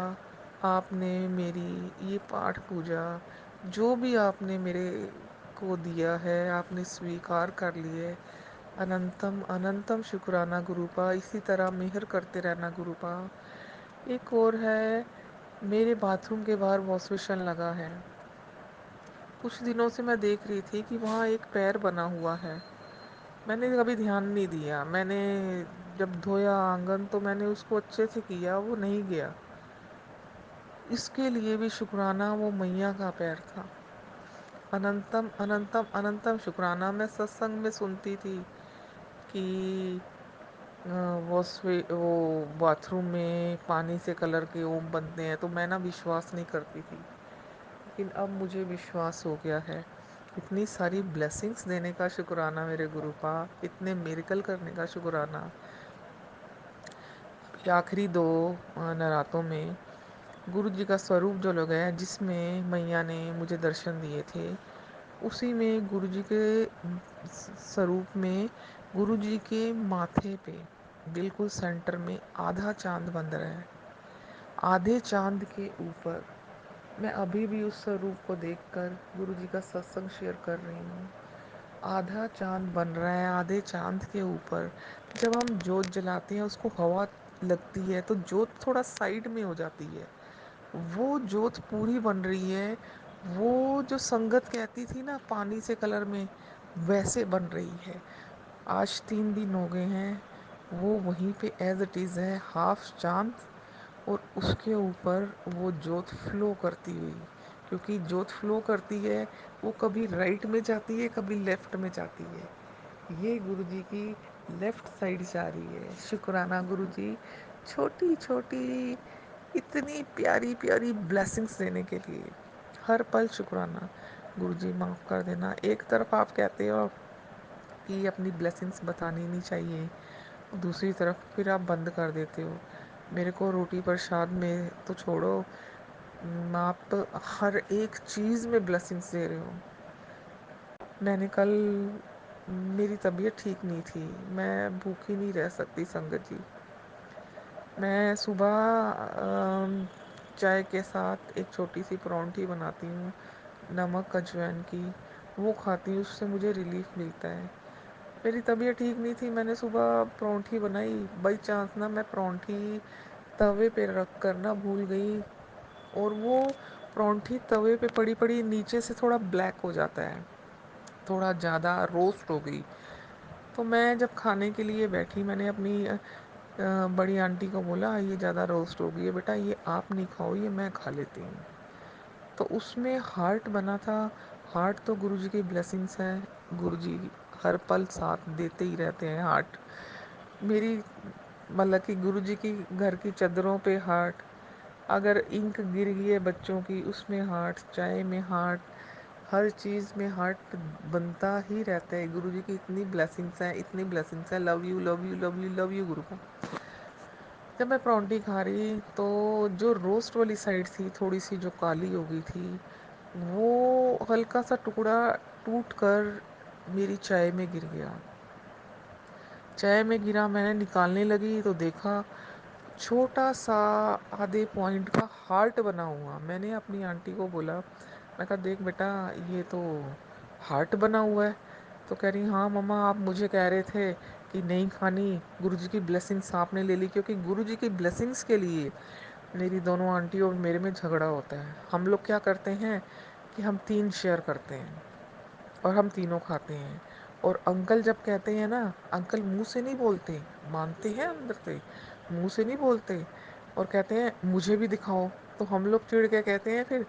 आपने मेरी ये पाठ पूजा जो भी आपने मेरे को दिया है आपने स्वीकार कर लिए। अनंतम अनंतम शुक्राना गुरुपा, इसी तरह मेहर करते रहना गुरुपा। एक और है, मेरे बाथरूम के बाहर वॉश बेसिन लगा है। कुछ दिनों से मैं देख रही थी कि वहाँ एक पैर बना हुआ है। मैंने कभी ध्यान नहीं दिया। मैंने जब धोया आंगन तो मैंने उसको अच्छे से किया, वो नहीं गया। इसके लिए भी शुक्राना, वो मैया का पैर था। अनंतम अनंतम अनंतम शुक्राना। मैं सत्संग में सुनती थी कि वो बाथरूम में पानी से कलर के ओम बनते हैं, तो मैं ना विश्वास नहीं करती थी, लेकिन अब मुझे विश्वास हो गया है। इतनी सारी ब्लेसिंग्स देने का शुक्राना मेरे गुरुपा, इतने मिरेकल करने का शुक्राना। आखिरी दो नरातों में गुरु जी का स्वरूप जो लगाया, जिसमें मैया ने मुझे दर्शन दिए थे, उसी में गुरु जी के स्वरूप में गुरु जी के माथे पे बिल्कुल सेंटर में आधा चांद बन रहा है। आधे चांद के ऊपर मैं अभी भी उस स्वरूप को देखकर गुरु जी का सत्संग शेयर कर रही हूँ। आधा चांद बन रहा है आधे चांद के ऊपर। जब हम जोत जलाते हैं उसको हवा लगती है तो जोत थोड़ा साइड में हो जाती है। वो जोत पूरी बन रही है। वो जो संगत कहती थी ना पानी से कलर में, वैसे बन रही है। आज 3 दिन हो गए हैं, वो वहीं पे एज इट इज़ है, हाफ चांद। और उसके ऊपर वो जोत फ्लो करती हुई, क्योंकि जोत फ्लो करती है, वो कभी राइट में जाती है कभी लेफ्ट में जाती है। ये गुरु जी की लेफ्ट साइड जा रही है। शुक्राना गुरु जी, छोटी छोटी इतनी प्यारी प्यारी ब्लेसिंग्स देने के लिए। हर पल शुक्राना। गुरु जी माफ़ कर देना, एक तरफ आप कहते हो कि अपनी ब्लेसिंग्स बतानी नहीं चाहिए, दूसरी तरफ फिर आप बंद कर देते हो। मेरे को रोटी प्रसाद में तो छोड़ो, आप हर एक चीज़ में ब्लेसिंग्स दे रहे हो। मैंने कल, मेरी तबीयत ठीक नहीं थी, मैं भूखी नहीं रह सकती संगत जी। मैं सुबह चाय के साथ एक छोटी सी परौंठी बनाती हूँ, नमक अजवाइन की, वो खाती हूँ, उससे मुझे रिलीफ मिलता है। मेरी तबीयत ठीक नहीं थी, मैंने सुबह परौंठी बनाई, बाई चांस ना मैं परौंठी तवे पे रख कर ना भूल गई, और वो परौंठी तवे पे पड़ी पड़ी नीचे से थोड़ा ब्लैक हो जाता है, थोड़ा ज़्यादा रोस्ट हो गई। तो मैं जब खाने के लिए बैठी, मैंने अपनी बड़ी आंटी को बोला ये ज़्यादा रोस्ट हो गई है बेटा, ये आप नहीं खाओ, ये मैं खा लेती हूँ। तो उसमें हार्ट बना था। हार्ट तो गुरु जी की ब्लेसिंग्स है, गुरु जी हर पल साथ देते ही रहते हैं। हार्ट मेरी, मतलब कि गुरु जी की घर की चादरों पे हार्ट, अगर इंक गिर गई है बच्चों की उसमें हार्ट, चाय में हार्ट, हर चीज़ में हार्ट बनता ही रहता है। गुरु जी की इतनी ब्लेसिंग्स हैं, इतनी ब्लेसिंग्स हैं। Love you love you love you love you गुरु को। जब मैं परौंठी खा रही तो जो रोस्ट वाली साइड थी थोड़ी सी जो काली हो गई थी, वो हल्का सा टुकड़ा टूट कर मेरी चाय में गिर गया। चाय में गिरा, मैंने निकालने लगी तो देखा छोटा सा आधे पॉइंट का हार्ट बना हुआ। मैंने अपनी आंटी को बोला, मैं कहा देख बेटा ये तो हार्ट बना हुआ है। तो कह रही हाँ मम्मा, आप मुझे कह रहे थे कि नहीं खानी, गुरु जी की ब्लेसिंग्स आपने ले ली। क्योंकि गुरु जी की ब्लेसिंग्स के लिए मेरी दोनों आंटी और मेरे में झगड़ा होता है। हम लोग क्या करते हैं कि हम 3 शेयर करते हैं और हम तीनों खाते हैं। और अंकल जब कहते हैं ना, अंकल मुंह से नहीं बोलते, मानते हैं अंदर से, मुंह से नहीं बोलते, और कहते हैं मुझे भी दिखाओ। तो हम लोग चिढ़ के कहते हैं फिर,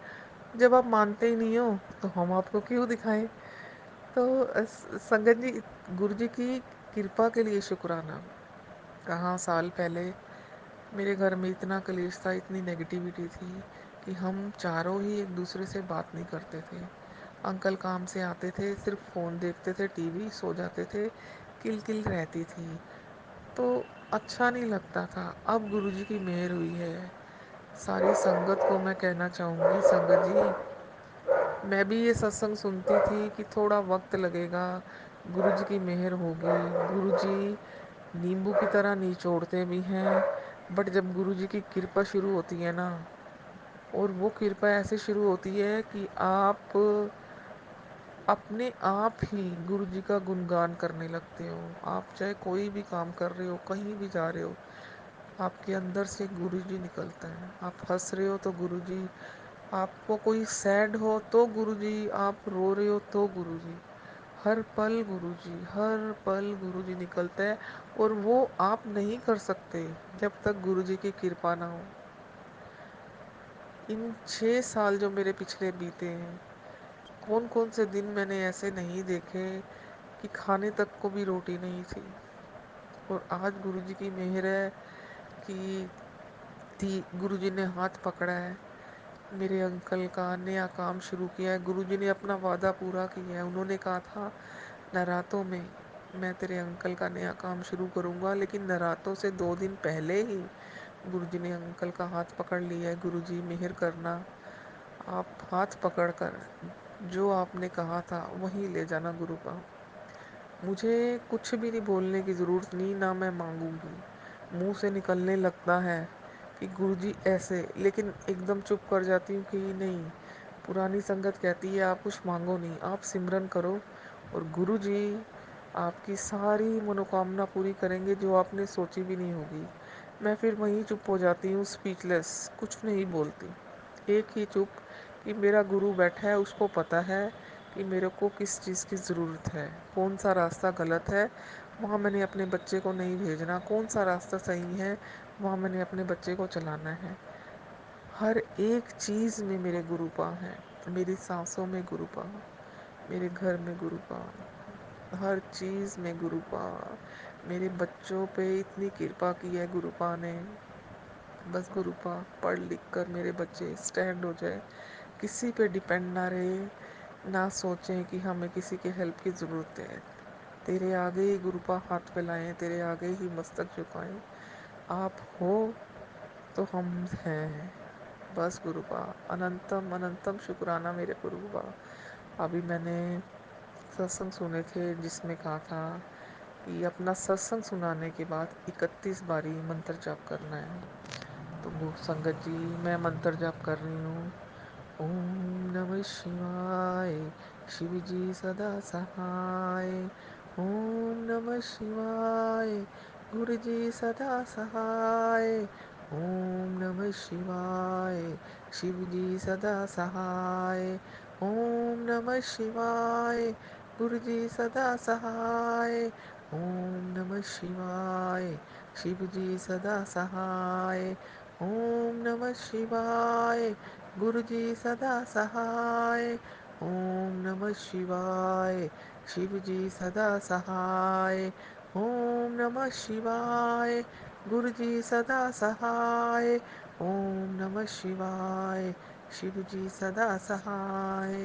जब आप मानते ही नहीं हो तो हम आपको क्यों दिखाएं। तो संगत जी, गुरु जी की कृपा के लिए शुक्राना। कहाँ साल पहले मेरे घर में इतना कलेश था, इतनी नेगेटिविटी थी कि हम चारों ही एक दूसरे से बात नहीं करते थे। अंकल काम से आते थे, सिर्फ फ़ोन देखते थे, टीवी, सो जाते थे, किल किल रहती थी, तो अच्छा नहीं लगता था। अब गुरुजी की मेहर हुई है। सारी संगत को मैं कहना चाहूँगी, संगत जी, मैं भी ये सत्संग सुनती थी कि थोड़ा वक्त लगेगा, गुरुजी की मेहर होगी। गुरुजी नींबू की तरह निचोड़ते भी हैं, बट जब गुरु जी की कृपा शुरू होती है ना, और वो कृपा ऐसे शुरू होती है कि आप अपने आप ही गुरु जी का गुणगान करने लगते हो। आप चाहे कोई भी काम कर रहे हो, कहीं भी जा रहे हो, आपके अंदर से गुरु जी निकलता है। आप हंस रहे हो तो गुरु जी, आपको कोई सैड हो तो गुरु जी, आप रो रहे हो तो गुरु जी, हर पल गुरु जी, हर पल गुरु जी निकलता है। और वो आप नहीं कर सकते जब तक गुरु जी की कृपा ना हो। इन 6 साल जो मेरे पिछले बीते हैं, कौन कौन से दिन मैंने ऐसे नहीं देखे कि खाने तक को भी रोटी नहीं थी। और आज गुरु जी की मेहर है कि गुरु जी ने हाथ पकड़ा है, मेरे अंकल का नया काम शुरू किया है। गुरु जी ने अपना वादा पूरा किया है। उन्होंने कहा था नरातों में मैं तेरे अंकल का नया काम शुरू करूंगा, लेकिन नरातों से 2 दिन पहले ही गुरु जी ने अंकल का हाथ पकड़ लिया है। गुरु जी मेहर करना, आप हाथ पकड़ कर जो आपने कहा था वहीं ले जाना गुरु का। मुझे कुछ भी नहीं बोलने की ज़रूरत नहीं, ना मैं मांगूंगी। मुंह से निकलने लगता है कि गुरुजी ऐसे, लेकिन एकदम चुप कर जाती हूँ कि नहीं, पुरानी संगत कहती है आप कुछ मांगो नहीं, आप सिमरन करो और गुरुजी आपकी सारी मनोकामना पूरी करेंगे जो आपने सोची भी नहीं होगी। मैं फिर वहीं चुप हो जाती हूँ, स्पीचलेस, कुछ नहीं बोलती। एक ही चुप कि मेरा गुरु बैठा है, उसको पता है कि मेरे को किस चीज़ की ज़रूरत है, कौन सा रास्ता गलत है वहाँ मैंने अपने बच्चे को नहीं भेजना, कौन सा रास्ता सही है वहाँ मैंने अपने बच्चे को चलाना है। हर एक चीज़ में मेरे गुरुपा हैं, मेरी सांसों में गुरुपा, मेरे घर में गुरुपा, हर चीज़ में गुरुपा। मेरे बच्चों पे इतनी कृपा की है गुरुपा ने। बस गुरुपा पढ़ लिख कर मेरे बच्चे स्टैंड हो जाए, किसी पे डिपेंड ना रहे, ना सोचें कि हमें किसी के हेल्प की ज़रूरत है। तेरे आगे ही गुरुपा हाथ फैलाएं, तेरे आगे ही मस्तक झुकाएं। आप हो तो हम हैं। बस गुरुपा, अनंतम अनंतम शुक्राना मेरे गुरुपा। अभी मैंने सत्संग सुने थे जिसमें कहा था कि अपना सत्संग सुनाने के बाद 31 बारी मंत्र जाप करना है। तो संगत जी, मैं मंत्र जाप कर रही हूँ। ओम नमः शिवाय, शिव जी सदा सहाय। ओम नमः शिवाय, गुरु जी सदा सहाय। ओम नमः शिवाय, शिव जी सदा सहाय। ओम नमः शिवाय, गुरु जी सदा सहाय। ओम नमः शिवाय, शिव जी सदा सहाय। ओम नमः शिवाय, गुरु जी सदा सहाय। ओम नमः शिवाय, शिव जी सदा सहाय। ओम नमः शिवाय, गुरु जी सदा सहाय। ओम नमः शिवाय, शिव जी सदा सहाय।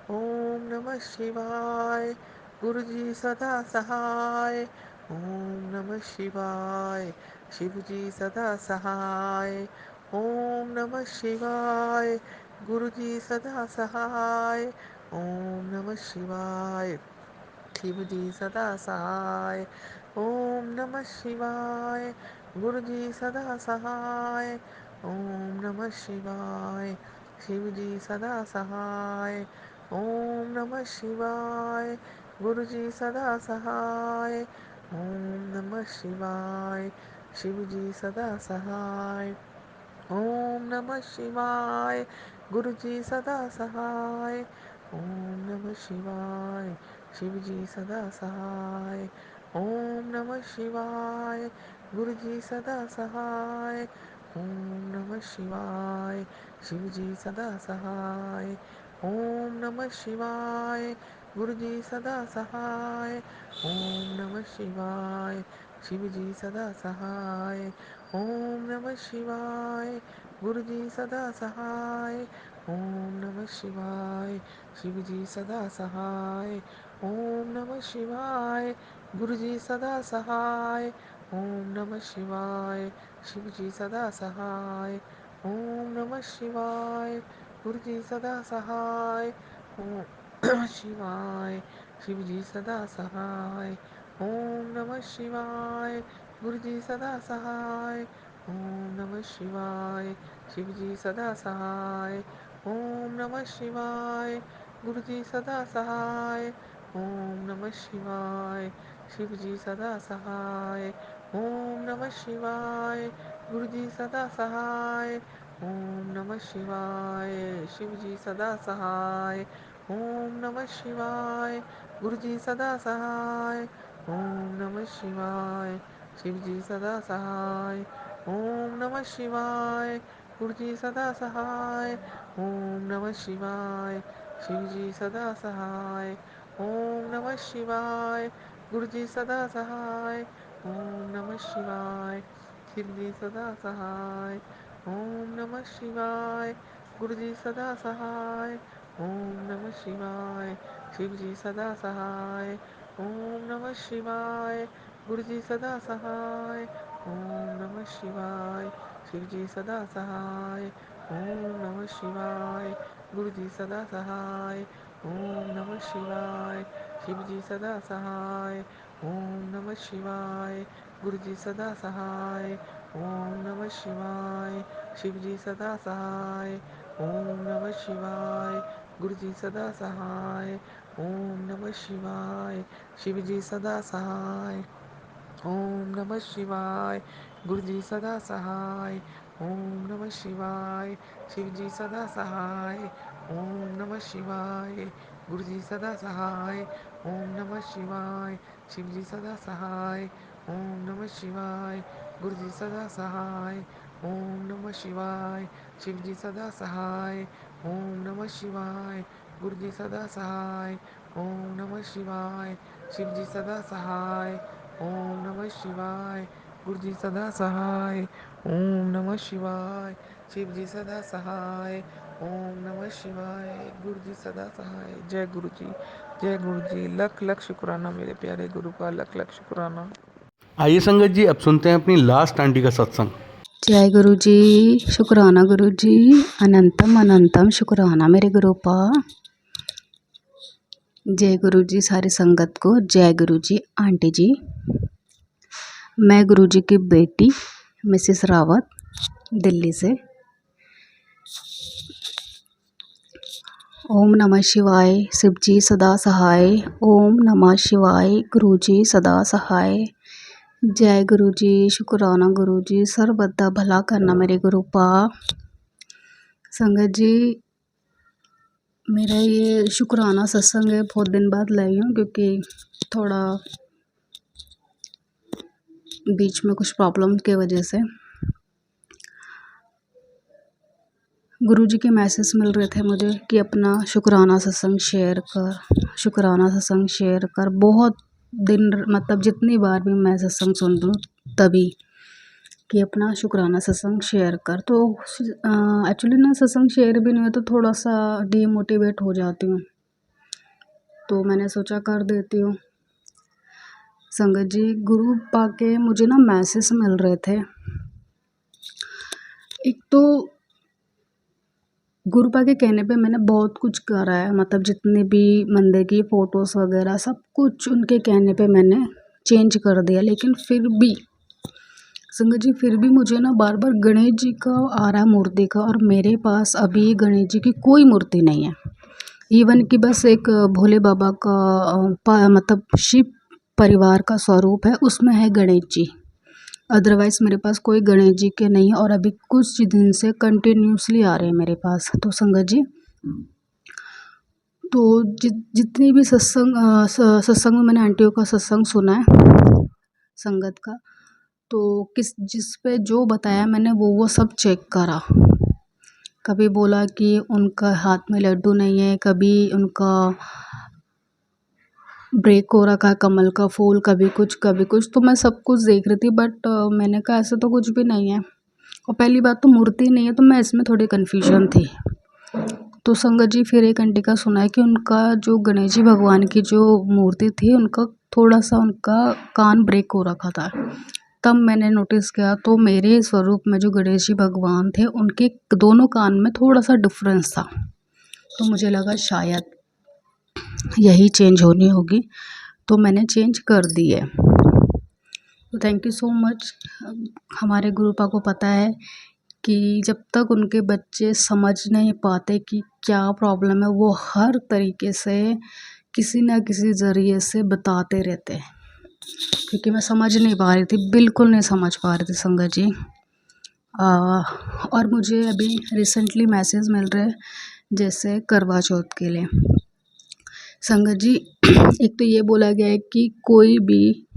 ओम नमः शिवाय, गुरु जी सदा सहाय। ओम नमः शिवाय, शिव जी सदा सहाय। ओम नमः शिवाय, गुरु जी सदा सहाय। ओम नमः शिवाय, शिव जी सदा सहाय। ओम नमः शिवाय, गुरु जी सदा सहाय। ओम नमः शिवाय, शिव जी सदा सहाय। ओम नमः शिवाय, गुरु जी सदा सहाय। ओम नमः शिवाय, शिव जी सदा सहाय। ओम नमः शिवाय, गुरु जी सदा सहाय। ओम नमः शिवाय, शिव जी सदा सहाय। ओम नमः शिवाय, गुरु जी सदा सहाय। ओम नमः शिवाय, शिव जी सदा सहाय। ओम नमः शिवाय, गुरु जी सदा सहाय। ओम नमः शिवाय, शिव जी सदा सहाय। ओम नमः शिवाय, गुरु जी सदा सहाय। ओम नमः शिवाय, शिव जी सदा सहाय। ओम नमः शिवाय, गुरु जी सदा सहाय। ओम नमः शिवाय, शिव जी सदा सहाय। ओम नमः शिवाय, गुरु जी सदा सहाय। ओम नमः शिवाय, शिव जी सदा सहाय। ओम नमः शिवाय, गुरु जी सदा सहाय। ओम नमः शिवाय शिव जी सदा सहाय। ओम नमः शिवाय गुरु जी सदा सहाय। ओम नमः शिवाय शिव जी सदा सहाय। ओम नमः शिवाय गुरु जी सदा सहाय। ओम नमः शिवाय शिव जी सदा सहाय। ओम नमः शिवाय गुरु जी सदा सहाय। ओम नमः शिवाय शिव जी सदा सहाय। ओम नमः शिवाय गुरु जी सदा सहाय। ओम नमः शिवाय शिव जी सदा सहाय। ओम नमः शिवाय गुरु जी सदा सहाय। ओम नमः शिवाय शिव जी सदा सहाय। ओम नमः शिवाय गुरु जी सदा सहाय। ओम नमः शिवाय शिव जी सदा सहाय। ओम नमः शिवाय गुरु जी सदा सहाय। ओम नमः शिवाय शिव जी सदा सहाय। ओम नमः शिवाय गुरु जी सदा सहाय। ओम नमः शिवाय शिव जी सदा सहाय। ओम नमः शिवाय गुरु जी सदा सहाय। ओम नमः शिवाय शिव जी सदा सहाय। ओम नमः शिवाय गुरु जी सदा सहाय। ओम नमः शिवाय शिव जी सदा सहाय। ओम नमः शिवाय गुरु जी सदा सहाय। ओम नमः शिवाय शिव जी सदा सहाय। ओम नमः शिवाय गुरु जी सदा सहाय। ओम नमः शिवाय शिव जी सदा सहाय। ओम नमः शिवाय गुरु जी सदा सहाय। ओम नमः शिवाय शिव जी सदा सहाय। ओम नमः शिवाय गुरु जी सदा सहाय। ओम नमः शिवाय शिव जी सदा सहाय। ओम नमः शिवाय गुरु जी सदा सहाय। ओम नमः शिवाय शिव जी सदा सहाय। ओम नमः शिवाय गुरु जी सदा सहाय। जय गुरु जी, जय गुरु जी। लख लख शुक्राना मेरे प्यारे गुरु का, लख लख शुक्राना। आइए संगत जी, अब सुनते हैं अपनी लास्ट आंटी का सत्संग। जय गुरु जी, शुक्राना गुरु जी, अनंतम अनंतम शुक्राना मेरे गुरु पा। जय गुरु जी सारी संगत को, जय गुरु जी आंटी जी। मैं गुरु जी की बेटी मिसेस रावत, दिल्ली से। ओम नमः शिवाय शिव जी सदा सहाय। ओम नमः शिवाय गुरु जी सदा सहाय। जय गुरु जी, शुक्राना गुरु जी, सर्वदा भला करना मेरे गुरु पा। संगत जी, मेरा ये शुक्राना सत्संग है, बहुत दिन बाद लाई हूँ क्योंकि थोड़ा बीच में कुछ प्रॉब्लम की वजह से गुरुजी के मैसेज मिल रहे थे मुझे कि अपना शुक्राना सत्संग शेयर कर, शुक्राना सत्संग शेयर कर। बहुत दिन, मतलब जितनी बार भी मैं सत्संग सुन लूँ तभी कि अपना शुक्राना सत्संग शेयर कर। तो एक्चुअली ना सत्संग शेयर भी नहीं है तो थोड़ा सा डीमोटिवेट हो जाती हूँ, तो मैंने सोचा कर देती हूँ। संगत जी, गुरु पाके मुझे ना मैसेज मिल रहे थे। एक तो गुरु पा के कहने पे मैंने बहुत कुछ करा है, मतलब जितने भी मंदिर की फ़ोटोज़ वगैरह सब कुछ उनके कहने पे मैंने चेंज कर दिया। लेकिन फिर भी संगत जी, फिर भी मुझे ना बार बार गणेश जी का आ रहा है मूर्ति का, और मेरे पास अभी गणेश जी की कोई मूर्ति नहीं है। इवन कि बस एक भोले बाबा का मतलब शिव परिवार का स्वरूप है, उसमें है गणेश जी। अदरवाइज़ मेरे पास कोई गणेश जी के नहीं है, और अभी कुछ दिन से कंटिन्यूसली आ रहे हैं मेरे पास। तो संगत जी, तो जितनी भी सत्संग में मैंने आंटियों का सत्संग सुना है संगत का, तो जिस पे जो बताया मैंने वो सब चेक करा। कभी बोला कि उनका हाथ में लड्डू नहीं है, कभी उनका ब्रेक हो रखा है कमल का फूल, कभी कुछ। तो मैं सब कुछ देख रही थी, बट मैंने कहा ऐसा तो कुछ भी नहीं है, और पहली बात तो मूर्ति नहीं है, तो मैं इसमें थोड़ी कन्फ्यूजन थी। तो संगत जी, फिर एक आंटी का सुना है कि उनका जो गणेश जी भगवान की जो मूर्ति थी, उनका थोड़ा सा उनका कान ब्रेक हो रखा था। तब मैंने नोटिस किया, तो मेरे स्वरूप में जो गणेश जी भगवान थे उनके दोनों कान में थोड़ा सा डिफरेंस था। तो मुझे लगा शायद यही चेंज होनी होगी, तो मैंने चेंज कर दी है। तो थैंक यू सो मच। हमारे गुरुपा को पता है कि जब तक उनके बच्चे समझ नहीं पाते कि क्या प्रॉब्लम है, वो हर तरीके से किसी ना किसी ज़रिए से बताते रहते हैं। क्योंकि मैं समझ नहीं पा रही थी, बिल्कुल नहीं समझ पा रही थी संगत जी। और मुझे अभी रिसेंटली मैसेज मिल रहे हैं जैसे करवा चौथ के लिए। संगत जी एक तो ये बोला गया है कि कोई भी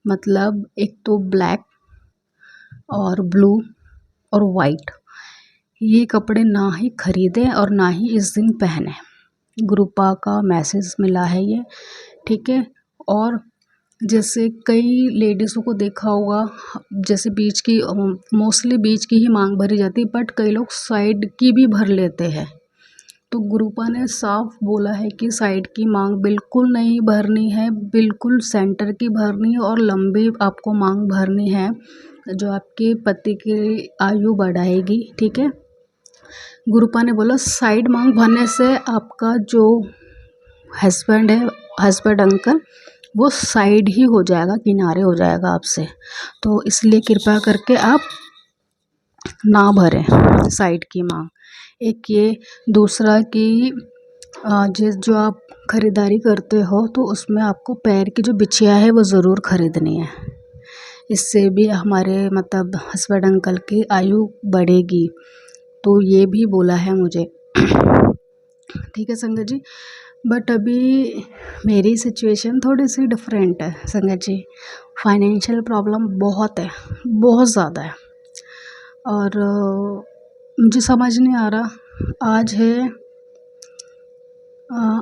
मतलब एक तो ब्लैक और ब्लू और वाइट ये कपड़े ना ही खरीदें और ना ही इस दिन पहने। गुरुपा का मैसेज मिला है ये, ठीक है। और जैसे कई लेडीज़ों को देखा होगा, जैसे बीच की मोस्टली बीच की ही मांग भरी जाती है, बट कई लोग साइड की भी भर लेते हैं। तो गुरुपा ने साफ बोला है कि साइड की मांग बिल्कुल नहीं भरनी है, बिल्कुल सेंटर की भरनी है और लंबी आपको मांग भरनी है जो आपके पति की आयु बढ़ाएगी, ठीक है। गुरुपा ने बोला साइड मांग भरने से आपका जो हस्बैंड है, हस्बैंड अंकल, वो साइड ही हो जाएगा, किनारे हो जाएगा आपसे। तो इसलिए कृपया करके आप ना भरें साइड की मांग। एक ये, दूसरा कि जो आप ख़रीदारी करते हो तो उसमें आपको पैर की जो बिछिया है वो ज़रूर ख़रीदनी है। इससे भी हमारे मतलब हस्बैंड अंकल की आयु बढ़ेगी। तो ये भी बोला है मुझे, ठीक है संगत जी। बट अभी मेरी सिचुएशन थोड़ी सी डिफरेंट है संगत जी। फाइनेंशियल प्रॉब्लम बहुत है, बहुत ज़्यादा है। और मुझे समझ नहीं आ रहा। आज है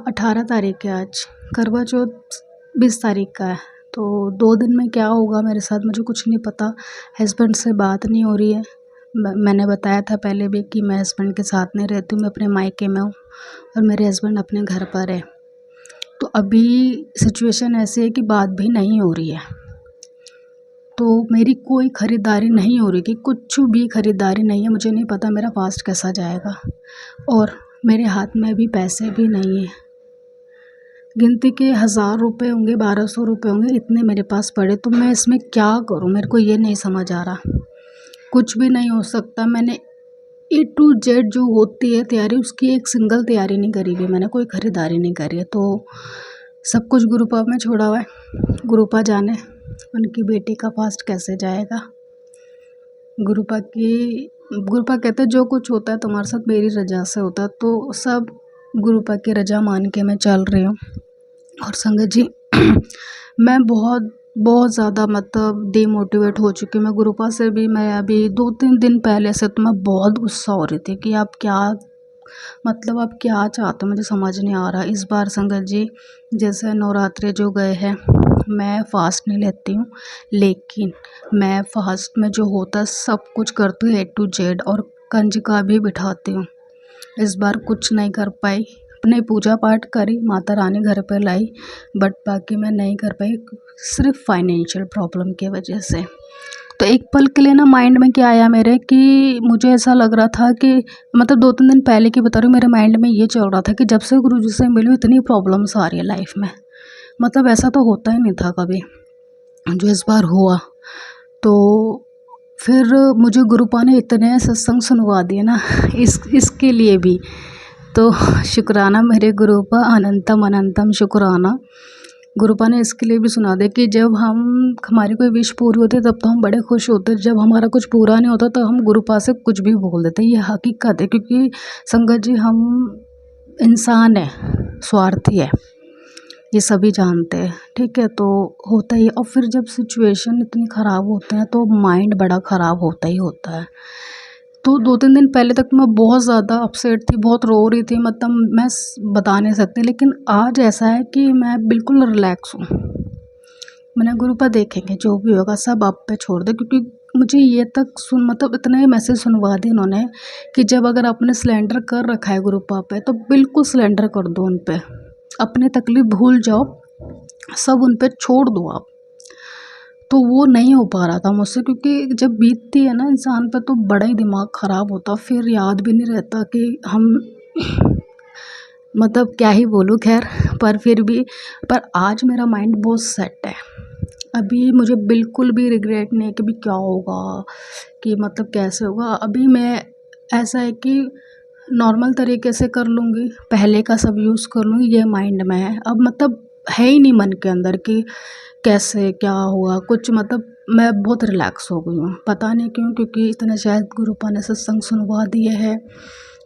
18 तारीख है, आज करवा चौथ 20 तारीख का है। तो 2 दिन में क्या होगा मेरे साथ मुझे कुछ नहीं पता। हस्बैंड से बात नहीं हो रही है। मैंने बताया था पहले भी कि मैं हस्बैंड के साथ नहीं रहती हूँ, मैं अपने मायके में हूँ और मेरे हस्बैंड अपने घर पर है। तो अभी सिचुएशन ऐसी है कि बात भी नहीं हो रही है। तो मेरी कोई ख़रीदारी नहीं हो रही, कि कुछ भी ख़रीदारी नहीं है। मुझे नहीं पता मेरा फास्ट कैसा जाएगा और मेरे हाथ में अभी पैसे भी नहीं है। गिनती के 1000 रुपये होंगे, 1200 रुपये होंगे, इतने मेरे पास पड़े। तो मैं इसमें क्या करूं, मेरे को ये नहीं समझ आ रहा। कुछ भी नहीं हो सकता। मैंने A to Z जो होती है तैयारी, उसकी एक सिंगल तैयारी नहीं करी हुई, मैंने कोई ख़रीदारी नहीं करी है। तो सब कुछ गुरुपा में छोड़ा हुआ है। गुरुपा जाने उनकी बेटी का फास्ट कैसे जाएगा। गुरुपा कहते जो कुछ होता है तुम्हारे साथ मेरी रजा से होता है। तो सब गुरुपा की रजा मान के मैं चल रही हूँ। और संगत जी मैं बहुत ज़्यादा मतलब डिमोटिवेट हो चुकी हूँ। मैं गुरुपा से भी, मैं अभी 2-3 दिन पहले से तो मैं बहुत गुस्सा हो रही थी कि आप क्या मतलब आप क्या चाहते हो, मुझे समझ नहीं आ रहा। इस बार संगत जी जैसे नवरात्रे जो गए हैं, मैं फ़ास्ट नहीं लेती हूँ, लेकिन मैं फ़ास्ट में जो होता है सब कुछ करती हूँ A to Z, और कंजका भी बिठाती हूँ। इस बार कुछ नहीं कर पाई। अपने पूजा पाठ करी, माता रानी घर पर लाई, बट बाकी मैं नहीं कर पाई, सिर्फ फाइनेंशियल प्रॉब्लम की वजह से। तो एक पल के लिए ना माइंड में क्या आया मेरे, कि मुझे ऐसा लग रहा था कि मतलब 2-3 दिन पहले की बता रही हूँ, मेरे माइंड में ये चल रहा था कि जब से गुरुजी से मिली हूँ इतनी प्रॉब्लम्स आ रही है लाइफ में। मतलब ऐसा तो होता ही नहीं था कभी, जो इस बार हुआ। तो फिर मुझे गुरुपा ने इतने सत्संग सुनवा दिए ना इसके लिए भी तो शुक्राना मेरे गुरुपा, अनंतम अनंतम शुक्राना। गुरुपा ने इसके लिए भी सुना दे कि जब हमारी कोई विश पूरी होती है तब तो हम बड़े खुश होते हैं, जब हमारा कुछ पूरा नहीं होता तो हम गुरुपा से कुछ भी बोल देते हैं। ये हकीकत है, क्योंकि संगत जी हम इंसान है, स्वार्थी है, ये सभी जानते हैं, ठीक है। तो होता ही। और फिर जब सिचुएशन इतनी ख़राब होते हैं तो माइंड बड़ा ख़राब होता ही होता है। तो 2-3 दिन पहले तक मैं बहुत ज़्यादा अपसेट थी, बहुत रो रही थी, मतलब मैं बता नहीं सकती। लेकिन आज ऐसा है कि मैं बिल्कुल रिलैक्स हूँ। मैंने गुरुपा देखेंगे जो भी होगा सब आप पे छोड़ दे, क्योंकि मुझे ये तक मतलब इतने मैसेज सुनवा दिए उन्होंने कि जब अगर आपने सिलेंडर कर रखा है गुरुपा पे तो बिल्कुल सिलेंडर कर दो उन पे, अपनी तकलीफ़ भूल जाओ, सब उन पे छोड़ दो आप। तो वो नहीं हो पा रहा था मुझसे, क्योंकि जब बीतती है ना इंसान पे तो बड़ा ही दिमाग ख़राब होता, फिर याद भी नहीं रहता कि हम मतलब क्या ही बोलूँ। खैर पर फिर भी, पर आज मेरा माइंड बहुत सेट है। अभी मुझे बिल्कुल भी रिग्रेट नहीं है कि भी क्या होगा, कि मतलब कैसे होगा। अभी मैं ऐसा है कि नॉर्मल तरीके से कर लूँगी, पहले का सब यूज़ कर लूँगी, ये माइंड में है। अब मतलब है ही नहीं मन के अंदर कि कैसे क्या हुआ कुछ, मतलब मैं बहुत रिलैक्स हो गई हूँ, पता नहीं क्यों, क्योंकि इतने शायद गुरुपा ने सत्संग सुनवा दिए हैं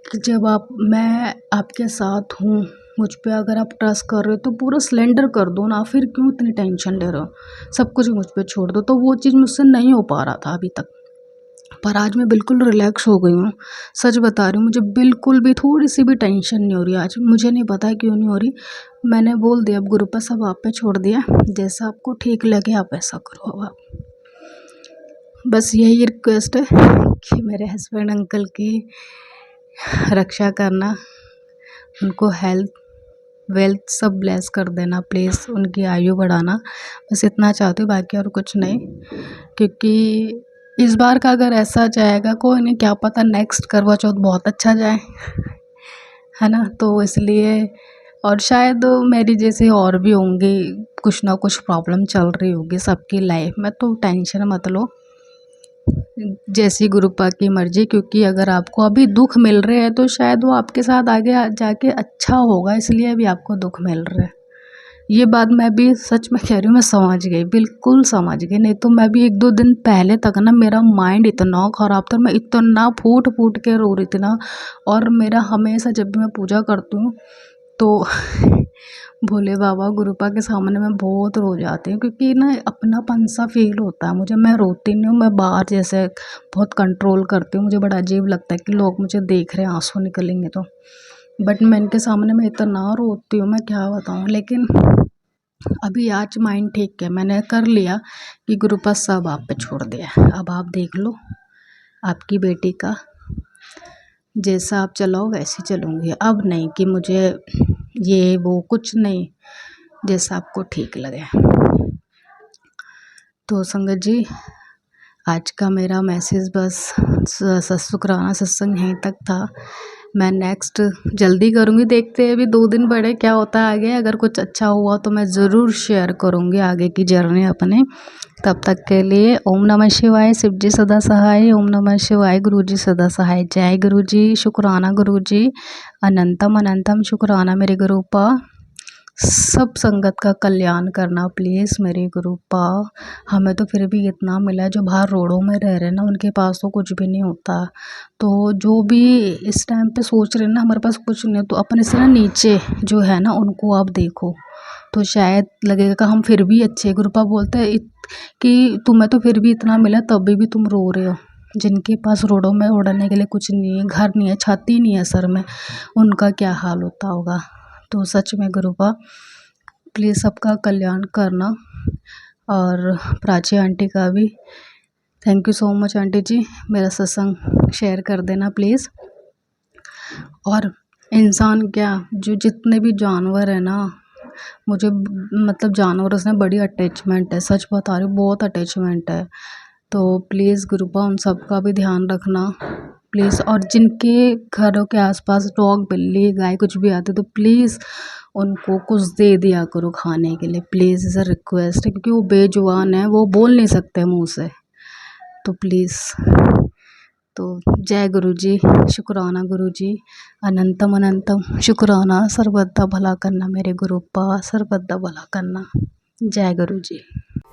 कि जब मैं आपके साथ हूँ, मुझ पे अगर आप ट्रस्ट कर रहे हो तो पूरा सिलेंडर कर दो ना, फिर क्यों इतनी टेंशन ले रहे हो, सब कुछ मुझ पे छोड़ दो। तो वो चीज़ मुझसे नहीं हो पा रहा था अभी तक, पर आज मैं बिल्कुल रिलैक्स हो गई हूँ। सच बता रही हूँ, मुझे बिल्कुल भी थोड़ी सी भी टेंशन नहीं हो रही आज। मुझे नहीं पता है क्यों नहीं हो रही। मैंने बोल दिया अब गुरुपा सब आप पे छोड़ दिया, जैसा आपको ठीक लगे आप ऐसा करो। अब आप बस यही रिक्वेस्ट है कि मेरे हस्बैंड अंकल की रक्षा करना, उनको हेल्थ वेल्थ सब ब्लेस कर देना प्लीज़, उनकी आयु बढ़ाना, बस इतना चाहती हूँ, बाकी और कुछ नहीं। क्योंकि इस बार का अगर ऐसा जाएगा, कोई नहीं, क्या पता नेक्स्ट करवा चौथ बहुत अच्छा जाए, है ना। तो इसलिए, और शायद मेरी जैसे और भी होंगी, कुछ ना कुछ प्रॉब्लम चल रही होगी सबकी लाइफ में, तो टेंशन मत लो, जैसी गुरुपा की मर्जी। क्योंकि अगर आपको अभी दुख मिल रहे हैं तो शायद वो आपके साथ आगे जाके अच्छा होगा, इसलिए अभी आपको दुख मिल रहा है। ये बात मैं भी सच में कह रही हूँ, मैं समझ गई, बिल्कुल समझ गई। नहीं तो मैं भी 1-2 दिन पहले तक ना मेरा माइंड इतना ख़राब था, मैं इतना फूट फूट के रो रही थी ना। और मेरा हमेशा जब भी मैं पूजा करती हूँ तो भोले बाबा गुरुपा के सामने मैं बहुत रो जाती हूँ, क्योंकि ना अपनापन सा फील होता है मुझे। मैं रोती नहीं हूँ, मैं बाहर जैसे बहुत कंट्रोल करती हूँ, मुझे बड़ा अजीब लगता है कि लोग मुझे देख रहे हैं, आंसू निकलेंगे तो। बट मैं इनके सामने मैं इतना रोती हूँ, मैं क्या बताऊँ। लेकिन अभी आज माइंड ठीक है, मैंने कर लिया कि गुरुपा सब आप पे छोड़ दिया है। अब आप देख लो, आपकी बेटी का जैसा आप चलाओ वैसे चलूँगी। अब नहीं कि मुझे ये वो कुछ नहीं, जैसा आपको ठीक लगे। तो संगत जी, आज का मेरा मैसेज बस शुक्राना सत्संग यहीं तक था। मैं नेक्स्ट जल्दी करूँगी, देखते हैं अभी 2 दिन बड़े क्या होता है आगे। अगर कुछ अच्छा हुआ तो मैं ज़रूर शेयर करूँगी आगे की जर्नी अपने। तब तक के लिए ओम नमः शिवाय, शिव जी सदा सहाय। ओम नमः शिवाय, गुरु जी सदा सहाय। जय गुरु जी, शुक्राना गुरु जी, अनंतम अनंतम शुक्राना मेरे गुरुपा। सब संगत का कल्याण करना प्लीज़ मेरे गुरुपा। हमें तो फिर भी इतना मिला, जो बाहर रोडों में रह रहे हैं ना, उनके पास तो कुछ भी नहीं होता। तो जो भी इस टाइम पे सोच रहे हैं ना हमारे पास कुछ नहीं है, तो अपने से ना नीचे जो है ना उनको आप देखो, तो शायद लगेगा कि हम फिर भी अच्छे। गुरुपा बोलते हैं कि तुम्हें तो फिर भी इतना मिला, तभी भी तुम रो रहे हो। जिनके पास रोडों में उड़ने के लिए कुछ नहीं है, घर नहीं है, छाती नहीं है सर में, उनका क्या हाल होता होगा। तो सच में गुरुपा प्लीज़ सबका कल्याण करना। और प्राची आंटी का भी thank you so much aunty ji, मेरा सत्संग शेयर कर देना प्लीज़। और इंसान क्या, जो जितने भी जानवर है ना, मुझे मतलब जानवरों से बड़ी अटैचमेंट है, सच बता रही हूँ, बहुत अटैचमेंट है। तो प्लीज़ गुरुपा उन सब का भी ध्यान रखना प्लीज़। और जिनके घरों के आसपास डॉग बिल्ली गाय कुछ भी आते तो प्लीज़ उनको कुछ दे दिया करो खाने के लिए, प्लीज़ इज़ अ रिक्वेस्ट है। क्योंकि वो बेजुबान है, वो बोल नहीं सकते मुँह से, तो प्लीज़। तो जय गुरु जी, शुक्राना गुरु जी, अनंतम अनंतम शुक्राना। सर्वदा भला करना मेरे गुरुपा, सर्वदा भला करना। जय गुरु जी।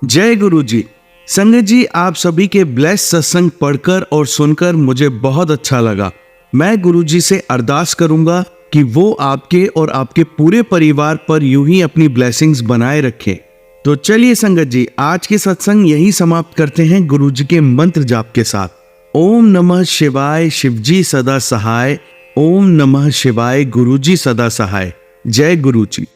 जय गुरु जी। संगत जी, आप सभी के ब्लेस सत्संग पढ़कर और सुनकर मुझे बहुत अच्छा लगा। मैं गुरु जी से अरदास करूंगा कि वो आपके और आपके पूरे परिवार पर यूं ही अपनी ब्लेसिंग्स बनाए रखें। तो चलिए संगत जी, आज के सत्संग यही समाप्त करते हैं गुरु जी के मंत्र जाप के साथ। ओम नमः शिवाय, शिवजी सदा सहाय। ओम नमः शिवाय, गुरु जी सदा सहाय। जय गुरु जी।